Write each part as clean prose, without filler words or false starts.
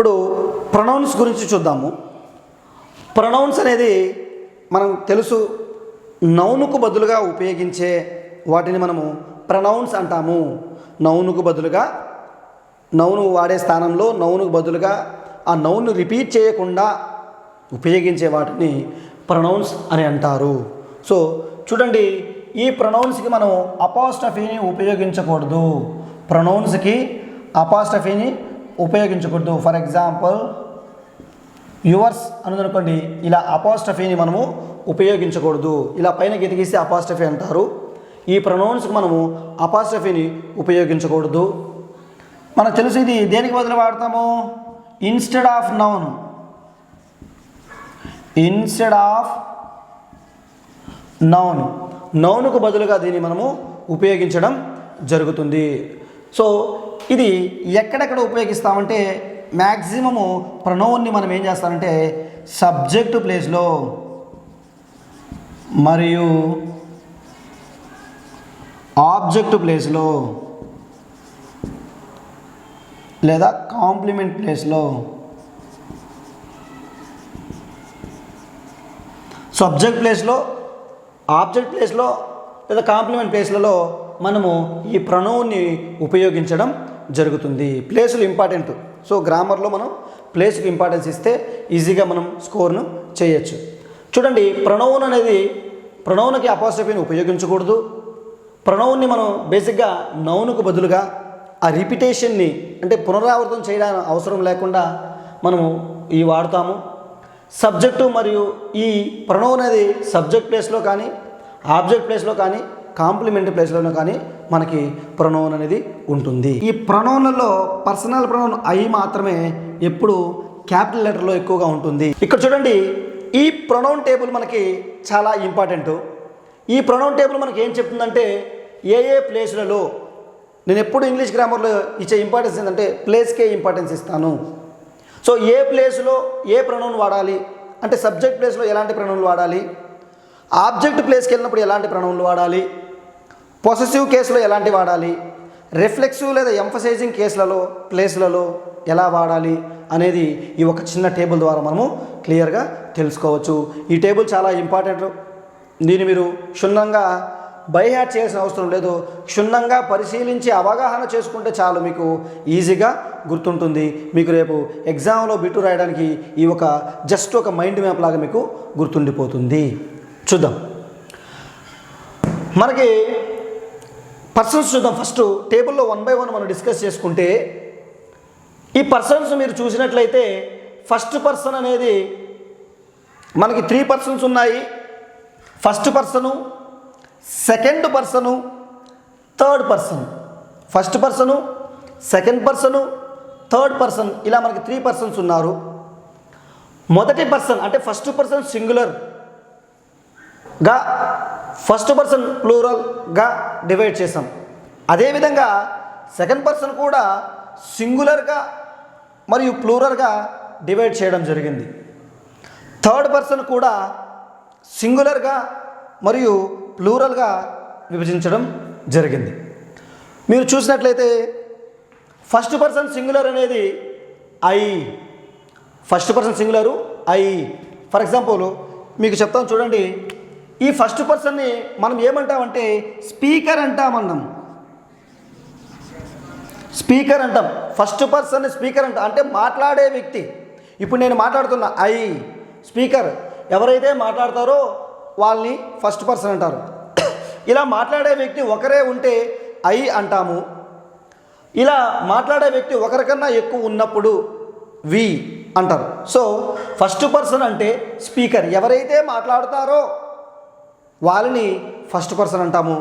ఇప్పుడు ప్రొనౌన్స్ గురించి చూద్దాము. ప్రొనౌన్స్ అనేది మనం తెలుసు, నౌనుకు బదులుగా ఉపయోగించే వాటిని మనము ప్రొనౌన్స్ అంటాము. నౌనుకు బదులుగా నౌను వాడే స్థానంలో నౌనుకు బదులుగా ఆ నౌను రిపీట్ చేయకుండా ఉపయోగించే వాటిని ప్రొనౌన్స్ అని అంటారు. సో చూడండి, ఈ ప్రొనౌన్స్కి మనం అపాస్ట్రఫీని ఉపయోగించకూడదు. ప్రొనౌన్స్కి అపాస్ట్రఫీని ఉపయోగించకూడదు. ఫర్ ఎగ్జాంపుల్ యువర్స్ అనుకోండి, ఇలా అపాస్ట్రఫీని మనము ఉపయోగించకూడదు. ఇలా పైన గీతగీస్తే అపాస్ట్రఫీ అంటారు. ఈ ప్రొనౌన్స్కి మనము అపాస్ట్రఫీని ఉపయోగించకూడదు. మనకు తెలుసు ఇది దేనికి బదులు వాడతాము, instead of noun. Instead of noun, నౌన్కు బదులుగా దీన్ని మనము ఉపయోగించడం జరుగుతుంది. సో ఇది ఎక్కడెక్కడ ఉపయోగిస్తామంటే మ్యాక్సిమము ప్రొనౌన్ని మనం ఏం చేస్తామంటే సబ్జెక్టు ప్లేస్లో మరియు ఆబ్జెక్టు ప్లేస్లో లేదా కాంప్లిమెంట్ ప్లేస్లో, సబ్జెక్ట్ ప్లేస్లో, ఆబ్జెక్ట్ ప్లేస్లో లేదా కాంప్లిమెంట్ ప్లేస్లలో మనము ఈ ప్రొనౌన్ని ఉపయోగించడం జరుగుతుంది. ప్లేసులు ఇంపార్టెంట్. సో గ్రామర్లో మనం ప్లేస్కి ఇంపార్టెన్స్ ఇస్తే ఈజీగా మనం స్కోర్ను చేయొచ్చు. చూడండి, ప్రొనౌన్ అనేది ప్రొనౌన్కి అపాస్ట్రఫీని ఉపయోగించకూడదు. ప్రొనౌన్ని మనం బేసిక్గా నౌనుకు బదులుగా ఆ రిపిటేషన్ని అంటే పునరావృతం చేయడానికి అవసరం లేకుండా మనము ఈ వాడతాము. సబ్జెక్టు మరియు ఈ ప్రొనౌన్ అనేది సబ్జెక్ట్ ప్లేస్లో కానీ ఆబ్జెక్ట్ ప్లేస్లో కానీ కాంప్లిమెంటరీ ప్లేస్లోనూ కానీ మనకి ప్రొనౌన్ అనేది ఉంటుంది. ఈ ప్రొనౌన్లలో పర్సనల్ ప్రొనౌన్ ఐ మాత్రమే ఎప్పుడు క్యాపిటల్ లెటర్లో ఎక్కువగా ఉంటుంది. ఇక్కడ చూడండి, ఈ ప్రొనౌన్ టేబుల్ మనకి చాలా ఇంపార్టెంట్. ఈ ప్రొనౌన్ టేబుల్ మనకి ఏం చెప్తుందంటే ఏ ప్లేస్లలో, నేను ఎప్పుడు ఇంగ్లీష్ గ్రామర్లో ఇచ్చే ఇంపార్టెన్స్ ఏంటంటే ప్లేస్కే ఇంపార్టెన్స్ ఇస్తాను. సో ఏ ప్లేస్లో ఏ ప్రొనౌన్ వాడాలి అంటే సబ్జెక్ట్ ప్లేస్లో ఎలాంటి ప్రొనౌన్లు వాడాలి, ఆబ్జెక్ట్ ప్లేస్కి వెళ్ళినప్పుడు ఎలాంటి ప్రొనౌన్లు వాడాలి, పొసెసివ్ కేసులో ఎలాంటి వాడాలి, రిఫ్లెక్సివ్ లేదా ఎంఫసైజింగ్ కేసులలో ప్లేస్లలో ఎలా వాడాలి అనేది ఈ ఒక చిన్న టేబుల్ ద్వారా మనము క్లియర్గా తెలుసుకోవచ్చు. ఈ టేబుల్ చాలా ఇంపార్టెంట్. దీన్ని మీరు క్షుణ్ణంగా బైహార్ట్ చేయాల్సిన అవసరం లేదు. క్షుణ్ణంగా పరిశీలించి అవగాహన చేసుకుంటే చాలు, మీకు ఈజీగా గుర్తుంటుంది. మీకు రేపు ఎగ్జామ్లో బిట్టు రాయడానికి ఈ ఒక జస్ట్ ఒక మైండ్ మ్యాప్ లాగా మీకు గుర్తుండిపోతుంది. చూద్దాం, మనకి పర్సన్స్ చూద్దాం. ఫస్ట్ టేబుల్లో 1 by 1 మనం డిస్కస్ చేసుకుంటే ఈ పర్సన్స్ మీరు చూసినట్లయితే ఫస్ట్ పర్సన్ అనేది మనకి 3 పర్సన్స్ ఉన్నాయి. First person, second person, third person. First person, second person, third person, ఇలా మనకి 3 పర్సన్స్ ఉన్నారు. మొదటి పర్సన్ అంటే ఫస్ట్ పర్సన్ సింగులర్గా, ఫస్ట్ పర్సన్ ప్లూరల్గా డివైడ్ చేసాం. అదేవిధంగా సెకండ్ పర్సన్ కూడా సింగులర్గా మరియు ప్లూరల్గా డివైడ్ చేయడం జరిగింది. థర్డ్ పర్సన్ కూడా సింగులర్గా మరియు ప్లూరల్గా విభజించడం జరిగింది. మీరు చూసినట్లయితే ఫస్ట్ పర్సన్ సింగులర్ అనేది I. First person singular I. For example మీకు చెప్తాను చూడండి, ఈ ఫస్ట్ పర్సన్ని మనం ఏమంటామంటే స్పీకర్ అంటామన్నాం. స్పీకర్ అంటాం. ఫస్ట్ పర్సన్ స్పీకర్ అంటాం అంటే మాట్లాడే వ్యక్తి. ఇప్పుడు నేను మాట్లాడుతున్నా ఐ, స్పీకర్. ఎవరైతే మాట్లాడతారో వాళ్ళని ఫస్ట్ పర్సన్ అంటారు. ఇలా మాట్లాడే వ్యక్తి ఒకరే ఉంటే ఐ అంటాము. ఇలా మాట్లాడే వ్యక్తి ఒకరికన్నా ఎక్కువ ఉన్నప్పుడు వి అంటారు. సో ఫస్ట్ పర్సన్ అంటే స్పీకర్. ఎవరైతే మాట్లాడతారో వాళ్ళని ఫస్ట్ పర్సన్ అంటాము.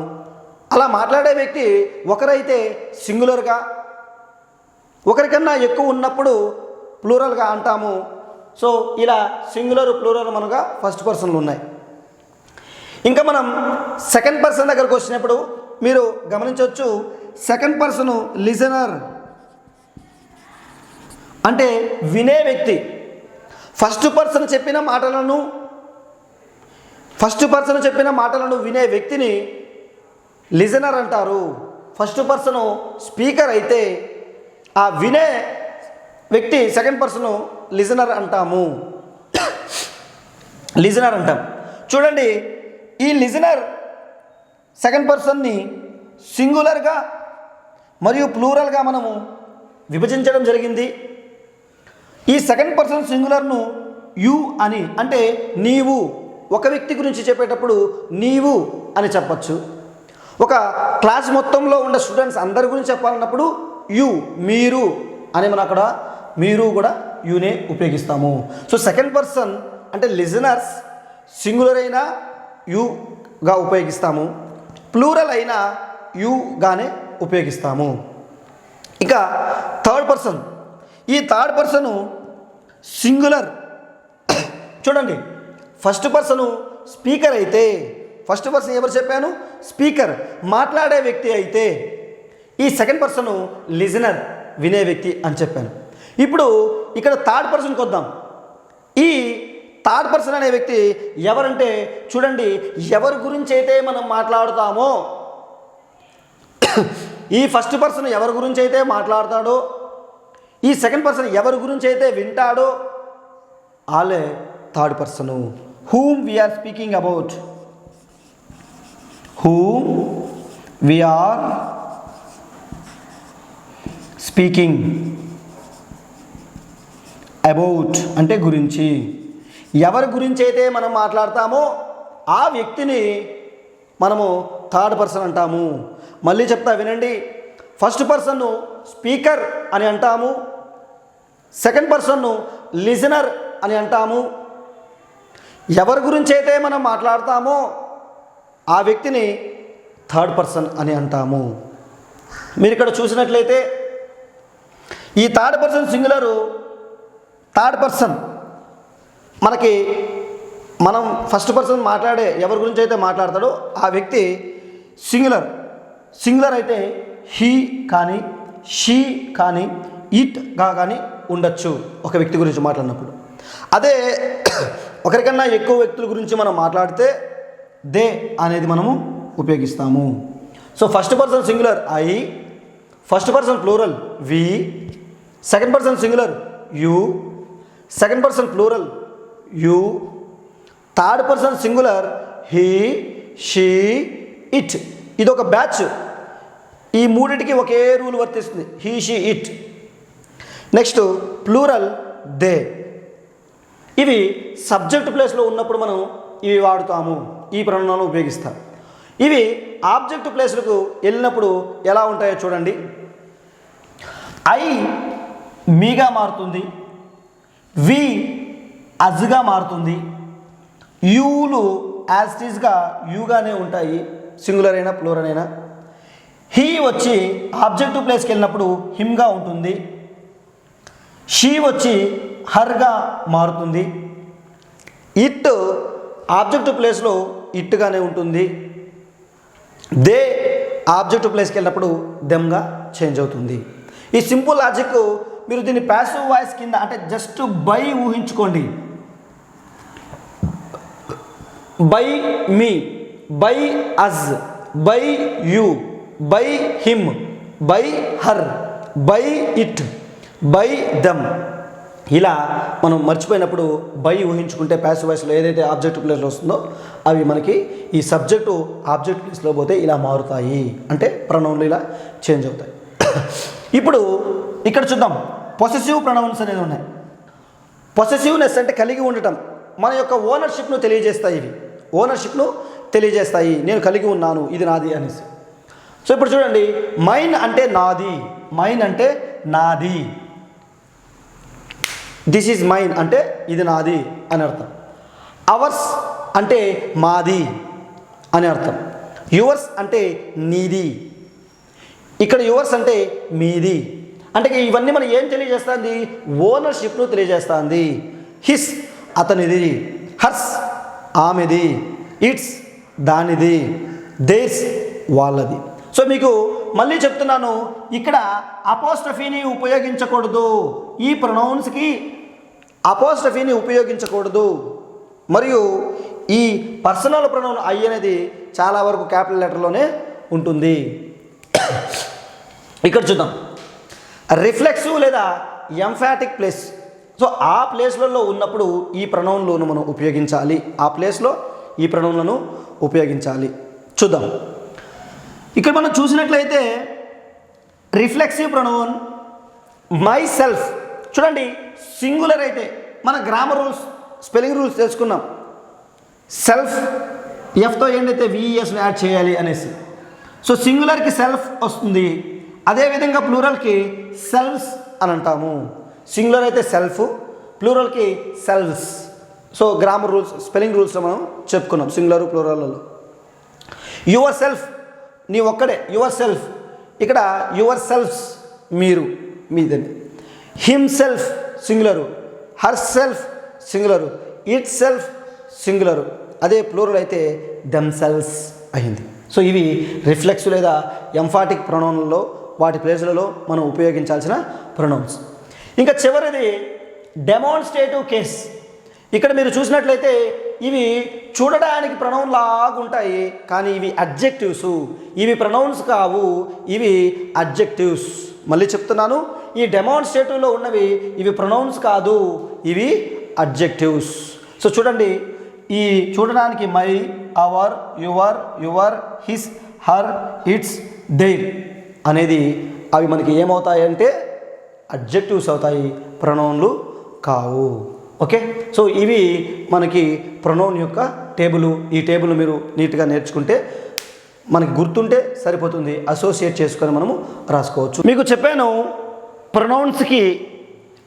అలా మాట్లాడే వ్యక్తి ఒకరైతే సింగులర్గా, ఒకరికన్నా ఎక్కువ ఉన్నప్పుడు ప్లూరల్గా అంటాము. సో ఇలా సింగులర్, ప్లూరల్ మనగా ఫస్ట్ పర్సన్లు ఉన్నాయి. ఇంకా మనం సెకండ్ పర్సన్ దగ్గరకు వచ్చినప్పుడు మీరు గమనించవచ్చు, సెకండ్ పర్సన్ లిజనర్ అంటే వినే వ్యక్తి. ఫస్ట్ పర్సన్ చెప్పిన మాటలను వినే వ్యక్తిని లిజనర్ అంటారు. ఫస్ట్ పర్సన్ స్పీకర్ అయితే ఆ వినే వ్యక్తి సెకండ్ పర్సన్ లిజనర్ అంటాము. లిజనర్ అంటాం. చూడండి, ఈ లిజనర్ సెకండ్ పర్సన్ని సింగులర్గా మరియు ప్లూరల్గా మనము విభజించడం జరిగింది. ఈ సెకండ్ పర్సన్ సింగులర్ను యు అని, అంటే నీవు, ఒక వ్యక్తి గురించి చెప్పేటప్పుడు నీవు అని చెప్పచ్చు. ఒక క్లాస్ మొత్తంలో ఉన్న స్టూడెంట్స్ అందరి గురించి చెప్పాలన్నప్పుడు యు, మీరు అని మనం అక్కడ మీరు కూడా యునే ఉపయోగిస్తాము. సో సెకండ్ పర్సన్ అంటే లిజనర్స్ సింగులర్ అయినా యుగా ఉపయోగిస్తాము, ప్లూరల్ అయినా యుగానే ఉపయోగిస్తాము. ఇక థర్డ్ పర్సన్, ఈ థర్డ్ పర్సను సింగులర్. చూడండి, ఫస్ట్ పర్సను స్పీకర్ అయితే, ఫస్ట్ పర్సన్ ఎవరు చెప్పాను? స్పీకర్, మాట్లాడే వ్యక్తి అయితే, ఈ సెకండ్ పర్సను లిజనర్, వినే వ్యక్తి అని చెప్పాను. ఇప్పుడు ఇక్కడ థర్డ్ పర్సన్కి వద్దాం. ఈ థర్డ్ పర్సన్ అనే వ్యక్తి ఎవరంటే, చూడండి, ఎవరి గురించి అయితే మనం మాట్లాడుతామో, ఈ ఫస్ట్ పర్సన్ ఎవరి గురించి అయితే మాట్లాడతాడో, ఈ సెకండ్ పర్సన్ ఎవరి గురించి అయితే వింటాడో, వాళ్ళే third person. Whom we are speaking about, whom we are speaking about అంటే గురించి, ఎవరి గురించి అయితే మనం మాట్లాడతామో ఆ వ్యక్తిని మనము థర్డ్ పర్సన్ అంటాము. మళ్ళీ చెప్తా వినండి, ఫస్ట్ పర్సన్ను స్పీకర్ అని అంటాము, సెకండ్ పర్సన్ను లిజనర్ అని అంటాము. ఎవరి గురించి అయితే మనం మాట్లాడతామో ఆ వ్యక్తిని థర్డ్ పర్సన్ అని అంటాము. మీరు ఇక్కడ చూసినట్లయితే ఈ third person singular, third person మనకి మనం ఫస్ట్ పర్సన్ మాట్లాడే ఎవరి గురించి అయితే మాట్లాడతాడో ఆ వ్యక్తి సింగులర్. సింగులర్ అయితే హీ కానీ షీ కానీ ఇట్గా కానీ ఉండొచ్చు ఒక వ్యక్తి గురించి మాట్లాడినప్పుడు. అదే ఒకరికన్నా ఎక్కువ వ్యక్తుల గురించి మనం మాట్లాడితే దే అనేది మనము ఉపయోగిస్తాము. So first person singular I, first person plural we, second person singular you, second person plural you, third person singular he, she, it. ఇది ఒక బ్యాచ్. ఈ మూడిటికి ఒకే రూల్ వర్తిస్తుంది, he, she, it. Next plural they. ఇవి subject ప్లేస్లో ఉన్నప్పుడు మనం ఇవి వాడుతాము, ఈ ప్రణాళికను ఉపయోగిస్తాం. ఇవి ఆబ్జెక్ట్ ప్లేస్లకు వెళ్ళినప్పుడు ఎలా ఉంటాయో చూడండి. ఐ మీగా మారుతుంది, వి అజ్గా మారుతుంది, యూలు యాజ్ ఇట్ ఈస్గా యూగానే ఉంటాయి, సింగులర్ అయినా ప్లూరల్ అయినా. హీ వచ్చి ఆబ్జెక్టివ్ ప్లేస్కి వెళ్ళినప్పుడు హిమ్గా ఉంటుంది, షీ వచ్చి హర్గా మారుతుంది, ఇట్ ఆబ్జెక్టివ్ ప్లేస్లో ఇట్గానే ఉంటుంది, దే ఆబ్జెక్టివ్ ప్లేస్కి వెళ్ళినప్పుడు దెమ్గా చేంజ్ అవుతుంది. ఈ సింపుల్ లాజిక్ మీరు దీన్ని ప్యాసివ్ వాయిస్ కింద అంటే జస్ట్ బై ఊహించుకోండి. By me, by us, by you, by him, by her, by it, by them. ఇలా మనం మర్చిపోయినప్పుడు బై ఊహించుకుంటే ప్యాసివ్ వాయిస్లో ఏదైతే ఆబ్జెక్ట్ ప్లేస్లో వస్తుందో అవి మనకి ఈ సబ్జెక్టు ఆబ్జెక్ట్ ప్లేస్లో పోతే ఇలా మారుతాయి, అంటే ప్రొనౌన్లు ఇలా చేంజ్ అవుతాయి. ఇప్పుడు ఇక్కడ చూద్దాం, పొసెసివ్ ప్రొనౌన్స్ అనేది ఉన్నాయి. పొసెసివ్నెస్ అంటే కలిగి ఉండటం, మన యొక్క ఓనర్షిప్ను తెలియజేస్తాయి. ఇవి ఓనర్షిప్ను తెలియజేస్తాయి, నేను కలిగి ఉన్నాను, ఇది నాది అనేసి. సో ఇప్పుడు చూడండి, మైన్ అంటే నాది, మైన్ అంటే నాది, దిస్ ఈజ్ మైన్ అంటే ఇది నాది అని అర్థం. అవర్స్ అంటే మాది అని అర్థం. యువర్స్ అంటే నీది, ఇక్కడ యువర్స్ అంటే మీది. అంటే ఇవన్నీ మనం ఏం తెలియజేస్తుంది? ఓనర్షిప్ను తెలియజేస్తుంది. హిస్ అతనిది, హర్స్ ఆమెది, ఇట్స్ దానిది, దేర్స్ వాళ్ళది. సో మీకు మళ్ళీ చెప్తున్నాను, ఇక్కడ అపోస్ట్రఫీని ఉపయోగించకూడదు, ఈ ప్రొనౌన్స్కి అపోస్ట్రఫీని ఉపయోగించకూడదు. మరియు ఈ పర్సనల్ ప్రొనౌన్ ఐ అనేది చాలా వరకు క్యాపిటల్ లెటర్లోనే ఉంటుంది. ఇక్కడ చూద్దాం, రిఫ్లెక్సివ్ లేదా ఎంఫాటిక్ ప్లేస్. సో ఆ ప్లేస్లలో ఉన్నప్పుడు ఈ ప్రొనౌన్లను మనం ఉపయోగించాలి. ఆ ప్లేస్లో ఈ ప్రొనౌన్లను ఉపయోగించాలి. చూద్దాం. ఇక్కడ మనం చూసినట్లయితే రిఫ్లెక్సివ్ ప్రొనౌన్ మై సెల్ఫ్. చూడండి, సింగులర్ అయితే మన గ్రామర్ రూల్స్, స్పెల్లింగ్ రూల్స్ తెలుసుకున్నాం. సెల్ఫ్ ఎఫ్తో ఏంటైతే విఈఎస్ని యాడ్ చేయాలి అనేసి. సో సింగులర్కి సెల్ఫ్ వస్తుంది, అదేవిధంగా ప్లూరల్కి సెల్వ్స్ అని అంటాము. సింగులర్ అయితే సెల్ఫ్, ప్లూరల్కి selves. So grammar rules, spelling రూల్స్లో మనం చెప్పుకున్నాం సింగులర్ ప్లూరల్లో. యువర్ సెల్ఫ్, నీ ఒక్కడే, యువర్ సెల్ఫ్. ఇక్కడ యువర్ సెల్ఫ్స్ మీరు, మీదని. Himself singular, herself singular, itself singular. అదే ప్లూరల్ అయితే దెమ్ సెల్వ్స్ అయింది. సో ఇవి రిఫ్లెక్స్ లేదా ఎంఫాటిక్ ప్రొనౌన్లలో వాటి ప్లేసులలో మనం ఉపయోగించాల్సిన ప్రొనౌన్స్. ఇంకా చివరిది డెమాన్స్ట్రేటివ్ కేస్. ఇక్కడ మీరు చూసినట్లయితే ఇవి చూడడానికి ప్రొనౌన్ లాగుంటాయి, కానీ ఇవి అడ్జెక్టివ్స్. ఇవి ప్రొనౌన్స్ కావు, ఇవి అడ్జెక్టివ్స్. మళ్ళీ చెప్తున్నాను, ఈ డెమాన్స్ట్రేటివ్లో ఉన్నవి ఇవి ప్రొనౌన్స్ కాదు, ఇవి అడ్జెక్టివ్స్. సో చూడండి, ఈ చూడడానికి my, our, your, his, her, its, their అనేది అవి మనకి ఏమవుతాయంటే అడ్జెక్టివ్స్ అవుతాయి, ప్రొనౌన్లు కావు. ఓకే, సో ఇవి మనకి ప్రొనౌన్ యొక్క టేబుల్. ఈ టేబుల్ మీరు నీట్గా నేర్చుకుంటే మనకి గుర్తుంటే సరిపోతుంది, అసోసియేట్ చేసుకొని మనము రాసుకోవచ్చు. మీకు చెప్పాను ప్రొనౌన్స్కి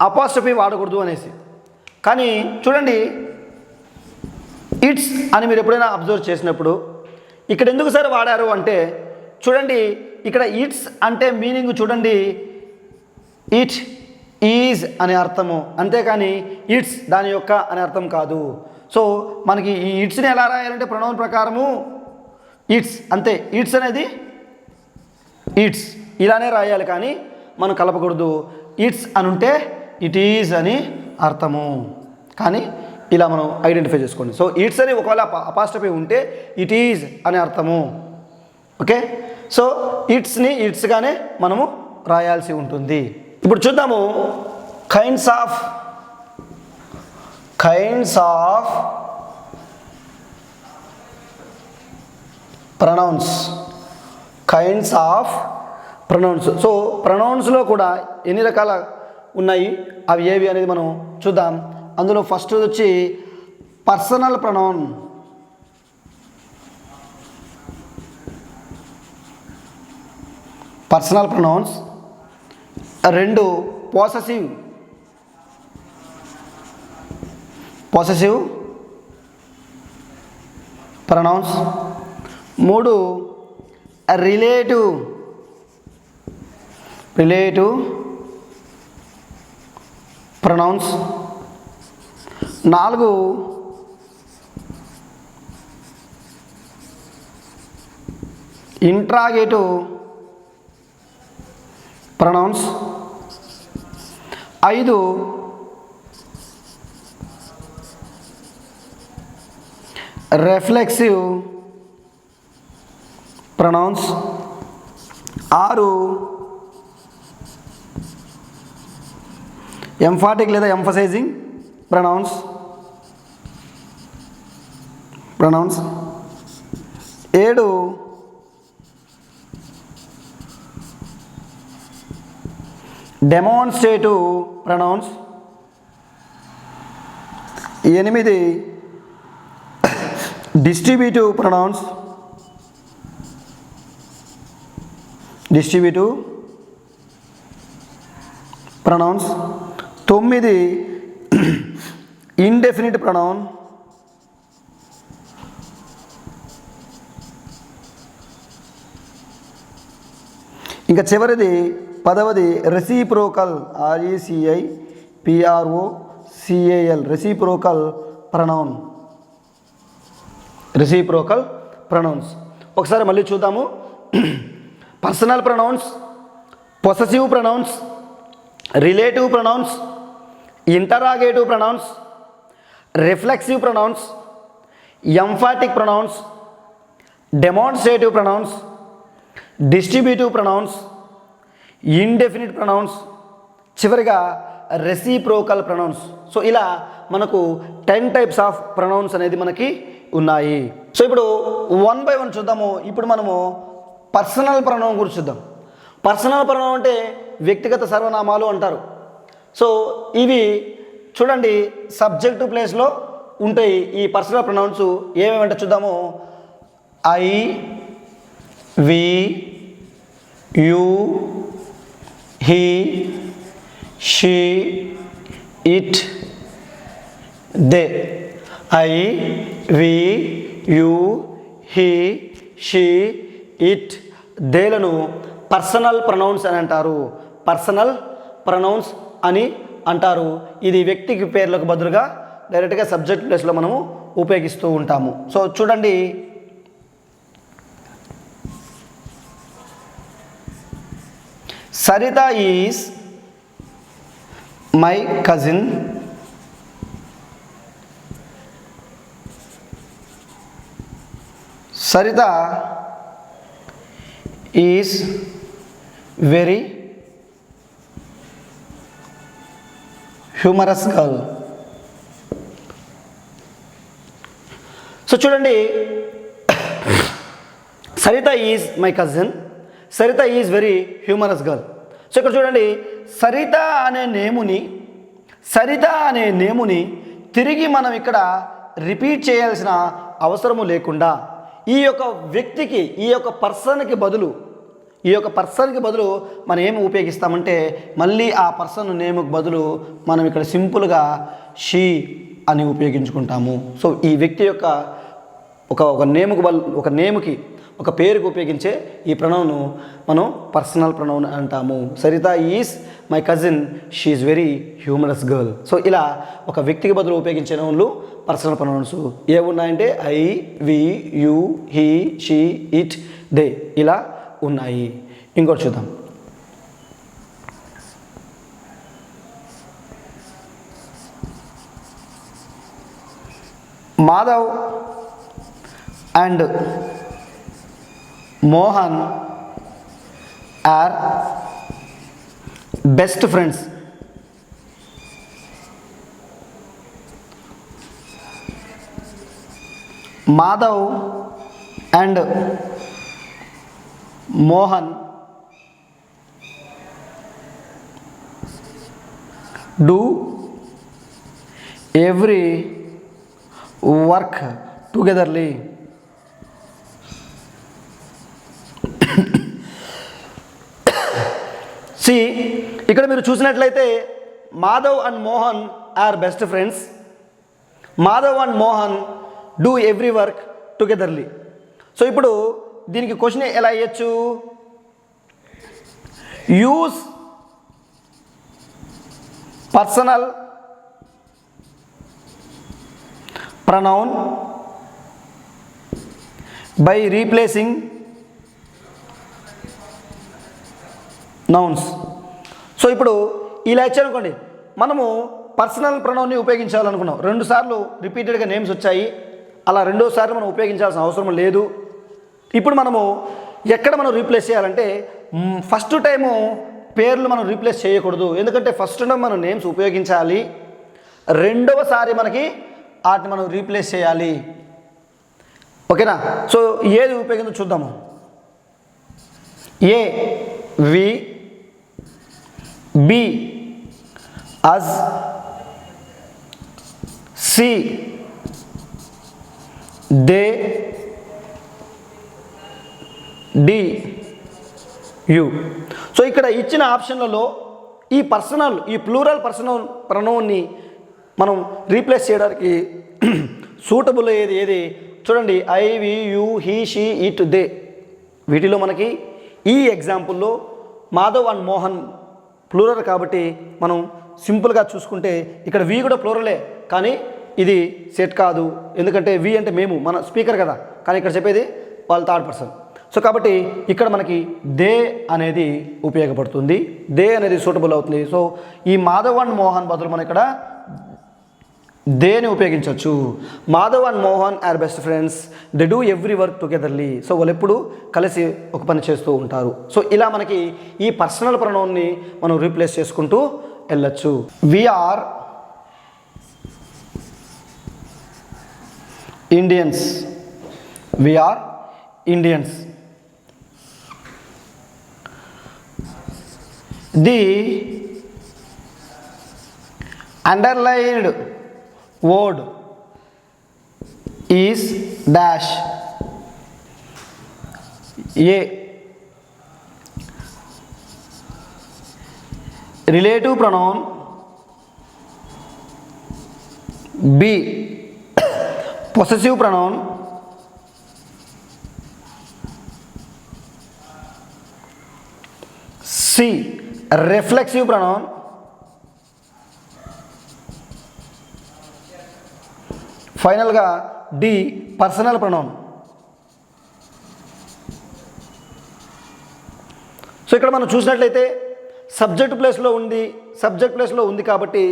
అపాస్ట్రఫీ వాడకూడదు అనేసి, కానీ చూడండి, ఇట్స్ అని మీరు ఎప్పుడైనా అబ్జర్వ్ చేసినప్పుడు ఇక్కడ ఎందుకు సార్ వాడారు అంటే, చూడండి ఇక్కడ ఇట్స్ అంటే మీనింగ్ చూడండి, ఇట్ ఈజ్ అనే అర్థము, అంతేకాని ఇట్స్ దాని యొక్క అనే అర్థం కాదు. సో మనకి ఈ ఇట్స్ని ఎలా రాయాలంటే ప్రొనౌన్ ప్రకారము ఇట్స్ అంతే. ఇట్స్ అనేది ఇట్స్ ఇలానే రాయాలి, కానీ మనం కలపకూడదు. ఇట్స్ అని ఉంటే ఇట్ ఈజ్ అని అర్థము, కానీ ఇలా మనం ఐడెంటిఫై చేసుకోండి. సో ఇట్స్ అని ఒకవేళ అపాస్ట్రఫీ ఉంటే ఇట్ ఈజ్ అనే అర్థము. ఓకే, సో ఇట్స్ని ఇట్స్గానే మనము రాయాల్సి ఉంటుంది. ఇప్పుడు చూద్దాము kinds of pronouns. Kinds of pronouns. So ప్రొనౌన్స్లో కూడా ఎన్ని రకాల ఉన్నాయి, అవి ఏవి అనేది మనం చూద్దాం. అందులో ఫస్ట్ వచ్చి పర్సనల్ ప్రొనౌన్. Personal pronouns. రెండు పొసెసివ్ ప్రొనౌన్స్. మూడు రిలేటివ్ ప్రొనౌన్స్. నాలుగు ఇంట్రాగేటివ్ ప్రొనౌన్స్. ఐదు రిఫ్లెక్సివ్ ప్రొనౌన్స్. ఆరు ఎంఫాటిక్ లేదా ఎంఫసైజింగ్ ప్రొనౌన్స్. ఏడు డెమాన్స్ట్రేటివ్ ప్రొనౌన్స్. ఎనిమిది డిస్ట్రిబ్యూటివ్ ప్రొనౌన్స్. తొమ్మిది ఇండెఫినిట్ ప్రొనౌన్. ఇంకా చివరిది 10వది రెసిప్రోకల్. RECIPROCAL reciprocal pronouns. ఒకసారి మళ్ళీ చూద్దాము. Personal pronouns, possessive pronouns, relative pronouns, interrogative pronouns, reflexive pronouns, emphatic pronouns, demonstrative pronouns, distributive pronouns, indefinite pronouns, చివరిగా రెసిప్రోకల్ ప్రొనౌన్స్. సో ఇలా మనకు 10 టైప్స్ ఆఫ్ ప్రొనౌన్స్ అనేది మనకి ఉన్నాయి. సో ఇప్పుడు 1 by 1 చూద్దాము. ఇప్పుడు మనము పర్సనల్ ప్రొనౌన్ గురించి చూద్దాం. పర్సనల్ ప్రొనౌన్ అంటే వ్యక్తిగత సర్వనామాలు అంటారు. సో ఇవి చూడండి సబ్జెక్టు ప్లేస్లో ఉంటాయి. ఈ పర్సనల్ ప్రొనౌన్స్ ఏమేమంటే చూద్దాము. I, we, you, he, she, it, they. I, we, you, he, she, it, దేలను పర్సనల్ ప్రొనౌన్స్ అని అంటారు. పర్సనల్ ప్రొనౌన్స్ అని అంటారు. ఇది వ్యక్తికి పేర్లకు బదులుగా డైరెక్ట్గా సబ్జెక్ట్ ప్లేస్లో మనము ఉపయోగిస్తూ ఉంటాము. సో చూడండి, Saritha is my cousin. Saritha is very humorous girl. So చూడండి, Saritha is my cousin, Saritha is very humorous girl. So ఇక్కడ చూడండి, సరిత అనే నేముని తిరిగి మనం ఇక్కడ రిపీట్ చేయాల్సిన అవసరము లేకుండా ఈ యొక్క వ్యక్తికి, ఈ యొక్క పర్సన్కి బదులు మనం ఏమి ఉపయోగిస్తామంటే మళ్ళీ ఆ పర్సన్ నేముకు బదులు మనం ఇక్కడ సింపుల్గా షీ అని ఉపయోగించుకుంటాము. సో ఈ వ్యక్తి యొక్క ఒక నేముకి ఒక పేరుకు ఉపయోగించే ఈ ప్రొనౌన్ మనం పర్సనల్ ప్రొనౌన్ అంటాము. Saritha is my cousin, she is very humorous girl. So ఇలా ఒక వ్యక్తికి బదులు ఉపయోగించే నౌన్లు పర్సనల్ ప్రొనౌన్స్ ఏమున్నాయంటే I, we, you, he, she, it, they ఇలా ఉన్నాయి. ఇంకోటి చూద్దాం. Madhav and Mohan are best friends. Madhav and Mohan do every work togetherly. See, ఇక్కడ మీరు చూసినట్లయితే Madhav and Mohan are best friends. Madhav and Mohan do every work togetherly. So ఇప్పుడు దీనికి క్వశ్చన్ ఎలా ఇవ్వచ్చు? Use personal pronoun by replacing nouns. So ఇప్పుడు ఇలా ఇచ్చారనుకోండి, మనము పర్సనల్ ప్రొనౌన్ని ఉపయోగించాలనుకున్నాం. 2 సార్లు రిపీటెడ్గా నేమ్స్ వచ్చాయి, అలా 2వ సార్లు మనం ఉపయోగించాల్సిన అవసరం లేదు. ఇప్పుడు మనము ఎక్కడ మనం రీప్లేస్ చేయాలంటే ఫస్ట్ టైము పేర్లు మనం రీప్లేస్ చేయకూడదు. ఎందుకంటే ఫస్ట్ టైం మనం నేమ్స్ ఉపయోగించాలి, 2వసారి మనకి వాటిని మనం రీప్లేస్ చేయాలి. ఓకేనా? సో ఏది ఉపయోగించో చూద్దాము. A, we, b, us, c, they, d, you. So ఇక్కడ ఇచ్చిన ఆప్షన్లలో ఈ ప్లూరల్ పర్సనల్ ప్రొనౌన్ని మనం రీప్లేస్ చేయడానికి సూటబుల్ ఏది చూడండి. I, we, you, he, she, it, they. వీటిలో మనకి ఈ ఎగ్జాంపుల్లో మాధవ్ అండ్ మోహన్ ప్లూరల్ కాబట్టి మనం సింపుల్గా చూసుకుంటే ఇక్కడ వి కూడా ప్లూరలే, కానీ ఇది సెట్ కాదు. ఎందుకంటే వి అంటే మేము, మన స్పీకర్ కదా, కానీ ఇక్కడ చెప్పేది వాళ్ళ థర్డ్ పర్సన్. సో కాబట్టి ఇక్కడ మనకి దే అనేది ఉపయోగపడుతుంది, దే అనేది సూటబుల్ అవుతుంది. సో ఈ మాధవ్ అండ్ మోహన్ బదులు మనం ఇక్కడ దేని ఉపయోగించవచ్చు. Madhav and Mohan are best friends, they do every work togetherly. So వాళ్ళు ఎప్పుడు కలిసి ఒక పని చేస్తూ ఉంటారు. సో ఇలా మనకి ఈ పర్సనల్ ప్రొనౌన్ని మనం రీప్లేస్ చేసుకుంటూ వెళ్ళచ్చు. We are Indians, we are Indians. The underlined word is dash. A relative pronoun, B possessive pronoun, C reflexive pronoun, ఫైనల్గా డి పర్సనల్ ప్రొనౌన్. సో ఇక్కడ మనం చూసినట్లయితే సబ్జెక్ట్ ప్లేస్లో ఉంది కాబట్టి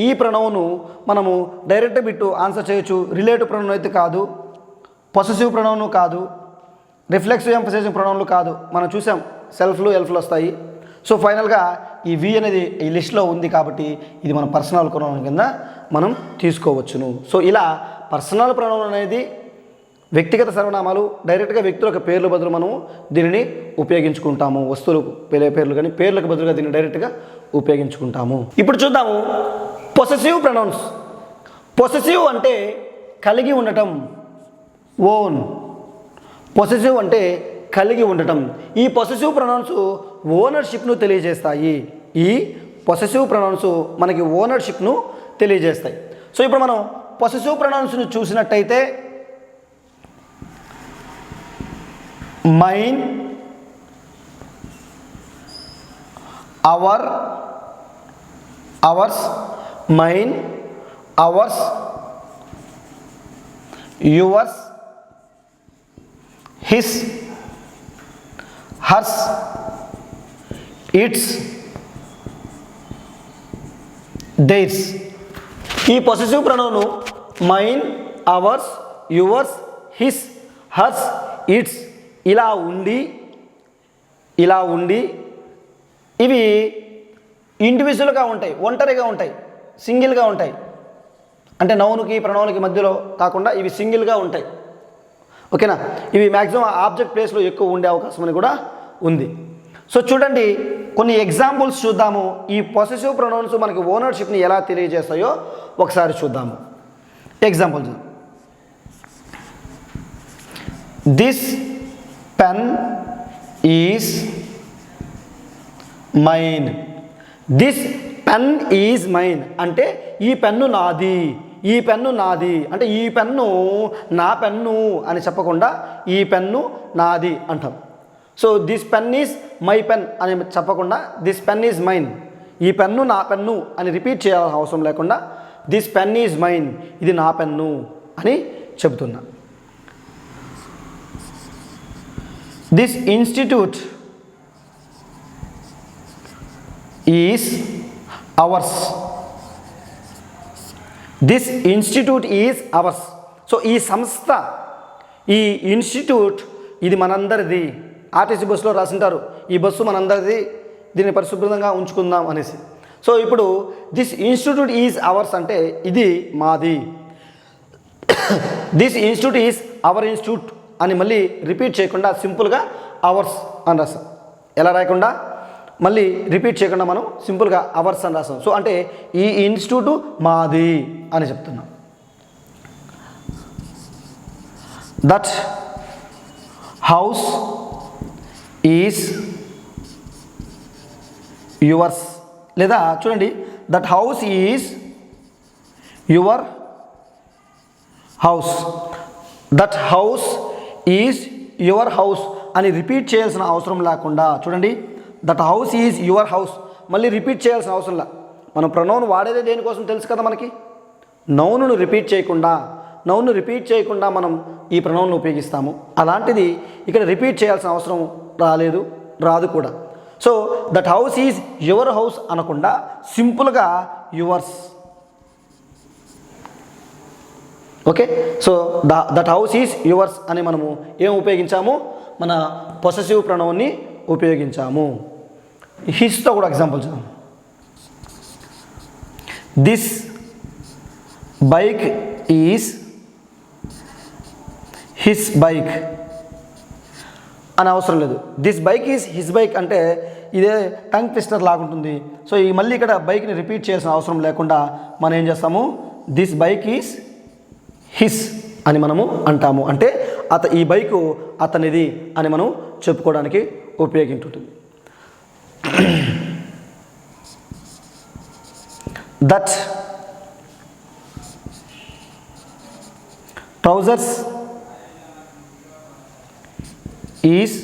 ఈ ప్రొనౌను మనము డైరెక్ట్ బిట్టు ఆన్సర్ చేయొచ్చు. రిలేటివ్ ప్రొనౌన్ అయితే కాదు, పొసెసివ్ ప్రొనౌన్ కాదు, రిఫ్లెక్సివ్ ఎంఫసైజింగ్ ప్రొనౌన్లు కాదు. మనం చూసాం సెల్ఫ్లు ఎల్ఫ్లు వస్తాయి. సో ఫైనల్గా ఈ వి అనేది ఈ లిస్ట్లో ఉంది కాబట్టి ఇది మన పర్సనల్ ప్రొనౌన్ కింద మనం తీసుకోవచ్చును. సో ఇలా పర్సనల్ ప్రొనౌన్ అనేది వ్యక్తిగత సర్వనామాలు, డైరెక్ట్గా వ్యక్తుల యొక్క పేర్ల బదులు మనం దీనిని ఉపయోగించుకుంటాము. వస్తువులకు పేర్లు కానీ పేర్లకు బదులుగా దీన్ని డైరెక్ట్గా ఉపయోగించుకుంటాము. ఇప్పుడు చూద్దాము పొసెసివ్ ప్రొనౌన్స్. పొసెసివ్ అంటే కలిగి ఉండటం, ఓన్. పొసెసివ్ అంటే కలిగి ఉండటం. ఈ పొసెసివ్ ప్రొనౌన్స్ ఓనర్షిప్ను తెలియజేస్తాయి. ఈ పొసెసివ్ ప్రొనౌన్స్ మనకి ఓనర్షిప్ను తెలియజేస్తాయి. సో ఇప్పుడు మనం పొసెసివ్ ప్రొనౌన్స్ను చూసినట్టయితే mine, our, ours, mine, ours, yours, his, hers, its, theirs. ఈ possessive pronoun mine, ours, yours, his, hers, its ఇలా ఉండి ఇవి ఇండివిజువల్గా ఉంటాయి, ఒంటరిగా ఉంటాయి, సింగిల్గా ఉంటాయి. అంటే నౌన్కి ప్రొనౌన్కి మధ్యలో కాకుండా ఇవి సింగిల్గా ఉంటాయి. ఓకేనా? ఇవి మ్యాక్సిమం ఆబ్జెక్ట్ ప్లేస్లో ఎక్కువ ఉండే అవకాశం అని కూడా ఉంది. సో చూడండి కొన్ని ఎగ్జాంపుల్స్ చూద్దాము. ఈ పొసెసివ్ ప్రొనౌన్స్ మనకి ఓనర్షిప్ని ఎలా తెలియజేస్తాయో ఒకసారి చూద్దాము. ఎగ్జాంపుల్ చూద్దాం. This pen is mine. This pen is mine అంటే ఈ పెన్ను నాది, ఈ పెన్ను నాది అంటే ఈ పెన్ను నా పెన్ను అని చెప్పకుండా ఈ పెన్ను నాది అంటాం. So this pen is my pen అని చెప్పకుండా దిస్ పెన్ ఈజ్ మైన్, ఈ పెన్ను నా పెన్ను అని రిపీట్ చేయాల్సిన అవసరం లేకుండా దిస్ పెన్ ఈజ్ మైన్, ఇది నా పెన్ను అని చెబుతున్నా. This institute is ours. This institute is ours. So ఈ సంస్థ, ఈ ఇన్స్టిట్యూట్ ఇది మనందరిది. ఆర్టీసీ బస్సులో రాసింటారు ఈ బస్సు మనందరిది, దీన్ని పరిశుభ్రంగా ఉంచుకుందాం అనేసి. సో ఇప్పుడు దిస్ ఇన్స్టిట్యూట్ ఈజ్ అవర్స్ అంటే ఇది మాది. This institute is our institute అని మళ్ళీ రిపీట్ చేయకుండా సింపుల్గా అవర్స్ అని రాస్తాం. ఎలా రాయకుండా మళ్ళీ రిపీట్ చేయకుండా మనం సింపుల్గా అవర్స్ అని రాస్తాం. సో అంటే ఈ ఇన్స్టిట్యూట్ మాది అని చెప్తున్నాం. That house is yours. లేదా చూడండి that house is your house. That house is your house అని రిపీట్ చేయాల్సిన అవసరం లేకుండా చూడండి that house is your house మళ్ళీ రిపీట్ చేయాల్సిన అవసరం లే. మనం ప్రొనౌన్ వాడేదే దేనికోసం తెలుసు కదా మనకి. నౌన్ను రిపీట్ చేయకుండా మనం ఈ ప్రొనౌన్ను ఉపయోగిస్తాము. అలాంటిది ఇక్కడ రిపీట్ చేయాల్సిన అవసరం రాదు కూడా. So that house is your house అనకుండా సింపుల్గా yours. Okay. So that house is yours అని మనము ఏం ఉపయోగించాము, మన పొసెసివ్ ప్రొనౌన్ని ఉపయోగించాము. హిస్తో కూడా ఎగ్జాంపుల్ చూద్దాం. This bike is his bike అని అవసరం లేదు. This bike is his bike అంటే ఇదే టంగ్ ట్విస్టర్ లాగుంటుంది. సో ఈ మళ్ళీ ఇక్కడ బైక్ని రిపీట్ చేయాల్సిన అవసరం లేకుండా మనం ఏం చేస్తాము, దిస్ బైక్ ఈజ్ హిస్ అని మనము అంటాము. అంటే ఈ బైకు అతనిది అని మనం చెప్పుకోవడానికి ఉపయోగించుంటుంది. That trousers is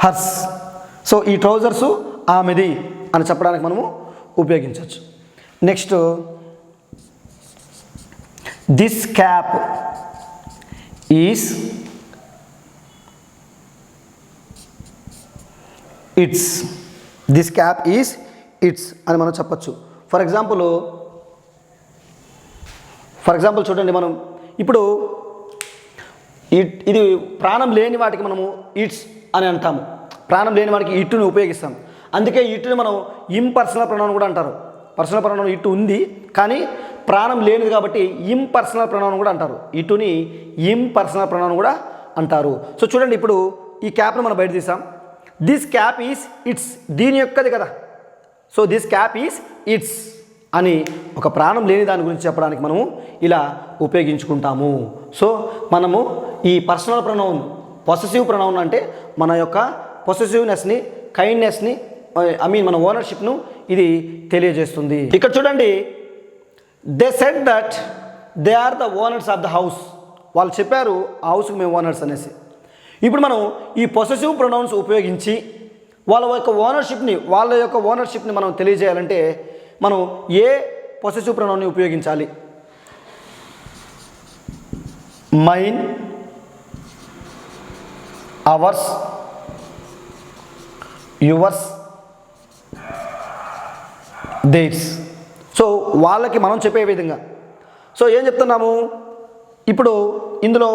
hers. So ఈ ట్రౌజర్సు ఆమెది అని చెప్పడానికి మనము ఉపయోగించవచ్చు. Next this cap is its. This cap is its అని మనం చెప్పచ్చు. ఫర్ ఎగ్జాంపుల్ చూడండి, మనం ఇప్పుడు ఇది ప్రాణం లేని వాటికి మనము ఇట్స్ అని అంటాము. ప్రాణం లేని వాటికి ఇట్టుని ఉపయోగిస్తాం. అందుకే ఇట్టుని మనం ఇంపర్సనల్ ప్రొనౌన్ కూడా అంటారు. పర్సనల్ ప్రొనౌన్ ఇట్టు ఉంది, కానీ ప్రాణం లేనిది కాబట్టి ఇంపర్సనల్ ప్రొనౌన్ కూడా అంటారు. ఇటుని ఇంపర్సనల్ ప్రొనౌన్ కూడా అంటారు. సో చూడండి, ఇప్పుడు ఈ క్యాప్ను మనం బయట తీసాం. దిస్ క్యాప్ ఈజ్ ఇట్స్, దీని యొక్కది కదా. So this cap is its అని ఒక ప్రాణం లేని దాని గురించి చెప్పడానికి మనము ఇలా ఉపయోగించుకుంటాము. సో మనము ఈ పర్సనల్ ప్రొనౌన్, పొసెసివ్ ప్రొనౌన్ అంటే మన యొక్క పొసెసివ్నెస్ని, కైండ్నెస్ని, మన ఓనర్షిప్ను ఇది తెలియజేస్తుంది. ఇక్కడ చూడండి, they said that they are the owners of the house. వాళ్ళు చెప్పారు ఆ హౌస్కి మేము ఓనర్స్ అనేసి. ఇప్పుడు మనం ఈ పొసెసివ్ ప్రొనౌన్స్ ఉపయోగించి వాళ్ళ యొక్క ఓనర్షిప్ని మనం తెలియజేయాలంటే మనం ఏ పొసెసివ్ ప్రొనౌన్ని ఉపయోగించాలి? Mine, ours, yours, theirs. So వాళ్ళకి మనం చెప్పే విధంగా. సో ఏం చెప్తున్నాము ఇప్పుడు ఇందులో,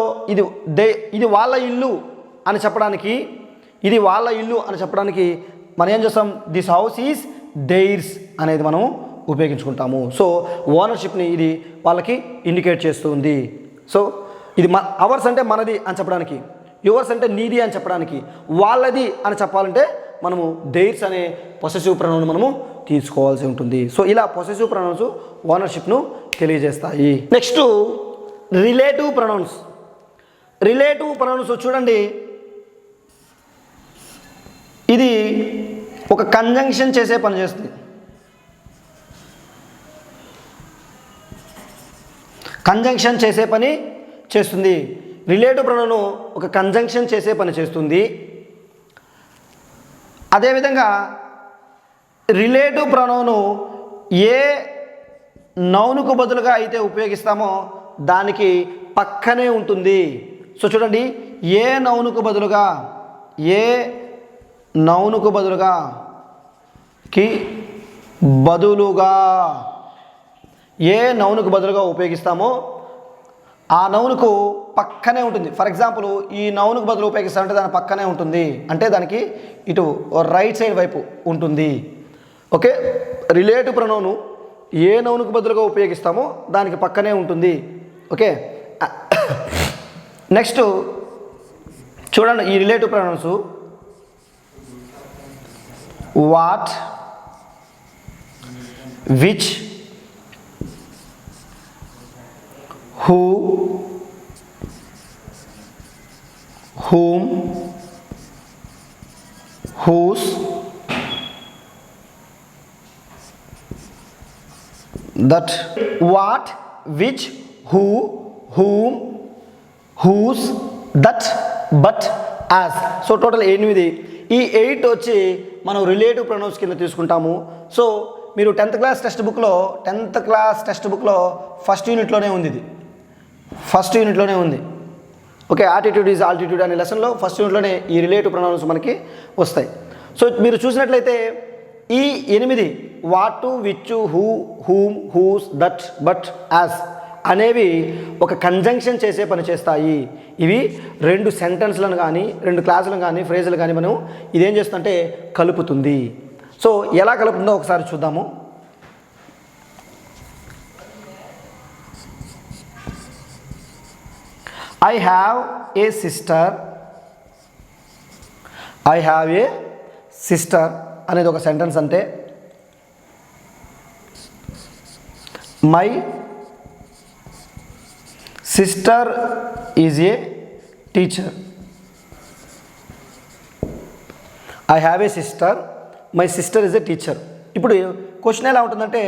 ఇది వాళ్ళ ఇల్లు అని చెప్పడానికి, మనం ఏం చేస్తాం, దిస్ హౌస్ ఈజ్ దెయిర్స్ అనేది మనం ఉపయోగించుకుంటాము. సో ఓనర్షిప్ని ఇది వాళ్ళకి ఇండికేట్ చేస్తుంది. సో ఇది అవర్స్ అంటే మనది అని చెప్పడానికి, యువర్స్ అంటే నీది అని చెప్పడానికి, వాళ్ళది అని చెప్పాలంటే మనము దెయిర్స్ అనే పొసెసివ్ ప్రొనౌన్ మనము తీసుకోవాల్సి ఉంటుంది. సో ఇలా పొసెసివ్ ప్రొనౌన్స్ ఓనర్షిప్ను తెలియజేస్తాయి. Next relative pronounce. Relative pronounce చూడండి, ఇది ఒక కంజంక్షన్ చేసే పని చేస్తుంది. రిలేటివ్ ప్రొనౌన్ ఒక కంజంక్షన్ చేసే పని చేస్తుంది. అదేవిధంగా రిలేటివ్ ప్రొనౌన్ ఏ నౌనుకు బదులుగా అయితే ఉపయోగిస్తామో దానికి పక్కనే ఉంటుంది. సో చూడండి, ఏ నౌనుకు బదులుగా ఉపయోగిస్తామో ఆ నౌనుకు పక్కనే ఉంటుంది. ఫర్ ఎగ్జాంపుల్, ఈ నౌనుకు బదులు ఉపయోగిస్తామంటే దాని పక్కనే ఉంటుంది, అంటే దానికి ఇటు రైట్ సైడ్ వైపు ఉంటుంది. ఓకే, రిలేటివ్ ప్రొనౌన్ ఏ నౌనుకు బదులుగా ఉపయోగిస్తామో దానికి పక్కనే ఉంటుంది. ఓకే, నెక్స్ట్ చూడండి, ఈ relative pronounce what, which, who, whom, whose, that. What, which, who, whom, whose, that, but, as. So total 8. ఈ 8 వచ్చి మనం రిలేటివ్ ప్రొనౌన్స్ కింద తీసుకుంటాము. సో మీరు 10th క్లాస్ టెక్స్ట్ బుక్లో ఫస్ట్ యూనిట్లోనే ఉంది. ఓకే, యాటిట్యూడ్ ఈజ్ ఆల్టిట్యూడ్ అనే లెసన్లో ఫస్ట్ యూనిట్లోనే ఈ రిలేటివ్ ప్రొనౌన్స్ మనకి వస్తాయి. సో మీరు చూసినట్లయితే ఈ 8 what, which, who, whom, whose, that, but, as అనేవి ఒక కంజంక్షన్ చేసే పని చేస్తాయి. ఇవి 2 సెంటెన్స్లను కానీ 2 క్లాసులను కానీ ఫ్రేజులు కానీ మనం ఇదేం చేస్తుందంటే కలుపుతుంది. సో ఎలా కలుపుతుందో ఒకసారి చూద్దాము. I have a sister, I have a sister అనేది ఒక సెంటెన్స్ అంటే my sister is a teacher. I have a sister, my sister is a teacher. ఇప్పుడు క్వశ్చన్ ఎలా ఉంటుందంటే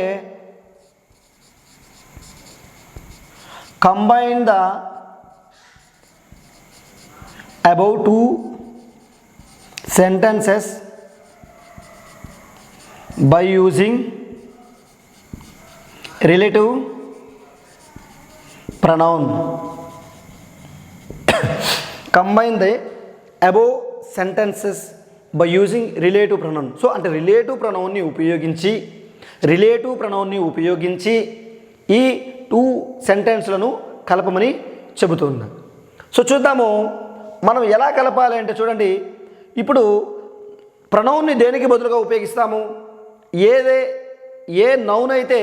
combine the above two sentences by using relative pronoun. Combine the above sentences by using relative pronoun. So అంటే relative ప్రొనౌన్ని ఉపయోగించి ఈ 2 సెంటెన్స్లను కలపమని చెబుతున్నాం. So చూద్దాము మనం ఎలా కలపాలి అంటే చూడండి, ఇప్పుడు ప్రొనౌన్ని దేనికి బదులుగా ఉపయోగిస్తాము? ఏ నౌన్ అయితే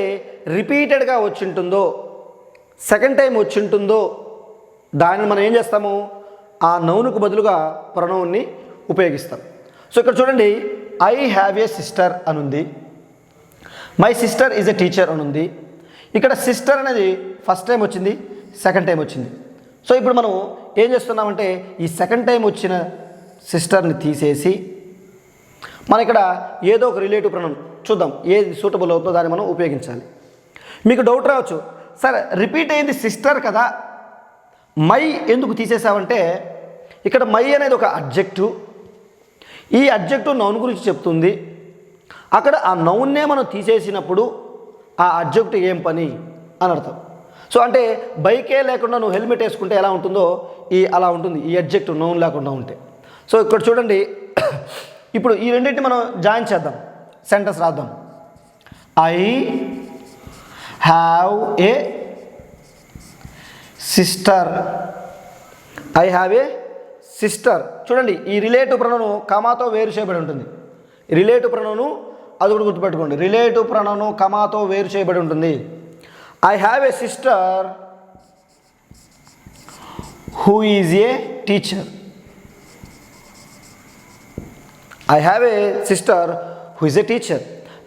రిపీటెడ్గా వచ్చింటుందో, సెకండ్ టైం వచ్చింటుందో దానిని మనం ఏం చేస్తాము? ఆ నౌన్కు బదులుగా ప్రొనౌన్ని ఉపయోగిస్తాం. సో ఇక్కడ చూడండి, ఐ హ్యావ్ ఏ సిస్టర్ అనుంది, my sister is a teacher అనుంది. ఇక్కడ సిస్టర్ అనేది ఫస్ట్ టైం వచ్చింది, సెకండ్ టైం వచ్చింది. సో ఇప్పుడు మనం ఏం చేస్తున్నామంటే ఈ సెకండ్ టైం వచ్చిన సిస్టర్ని తీసేసి మనం ఇక్కడ ఏదో ఒక రిలేటివ్ ప్రొనౌన్ చూద్దాం, ఏది సూటబుల్ అవుతుందో దాన్ని మనం ఉపయోగించాలి. మీకు డౌట్ రావచ్చు, సార్ రిపీట్ అయింది సిస్టర్ కదా, మై ఎందుకు తీసేసావంటే ఇక్కడ మై అనేది ఒక అడ్జెక్టివ్, ఈ అడ్జెక్టివ్ నౌన్ గురించి చెప్తుంది. అక్కడ ఆ నౌన్నే మనం తీసేసినప్పుడు ఆ అడ్జెక్టివ్ ఏం పని అని అర్థం. సో అంటే బైకే లేకుండా నువ్వు హెల్మెట్ వేసుకుంటే ఎలా ఉంటుందో అలా ఉంటుంది ఈ అడ్జెక్టివ్ నౌన్ లేకుండా ఉంటే. సో ఇక్కడ చూడండి, ఇప్పుడు ఈ రెండింటిని మనం జాయిన్ చేద్దాం, సెంటెన్స్ రాద్దాం. I have a sister, I have a sister. చూడండి, ఈ రిలేటివ్ ప్రొనౌన్ కమాతో వేరు చేయబడి ఉంటుంది. రిలేటివ్ ప్రొనౌన్ అది కూడా గుర్తుపెట్టుకోండి, రిలేటివ్ ప్రొనౌన్ కమాతో వేరు చేయబడి ఉంటుంది. I have a sister who is a teacher. I have a sister who is a teacher.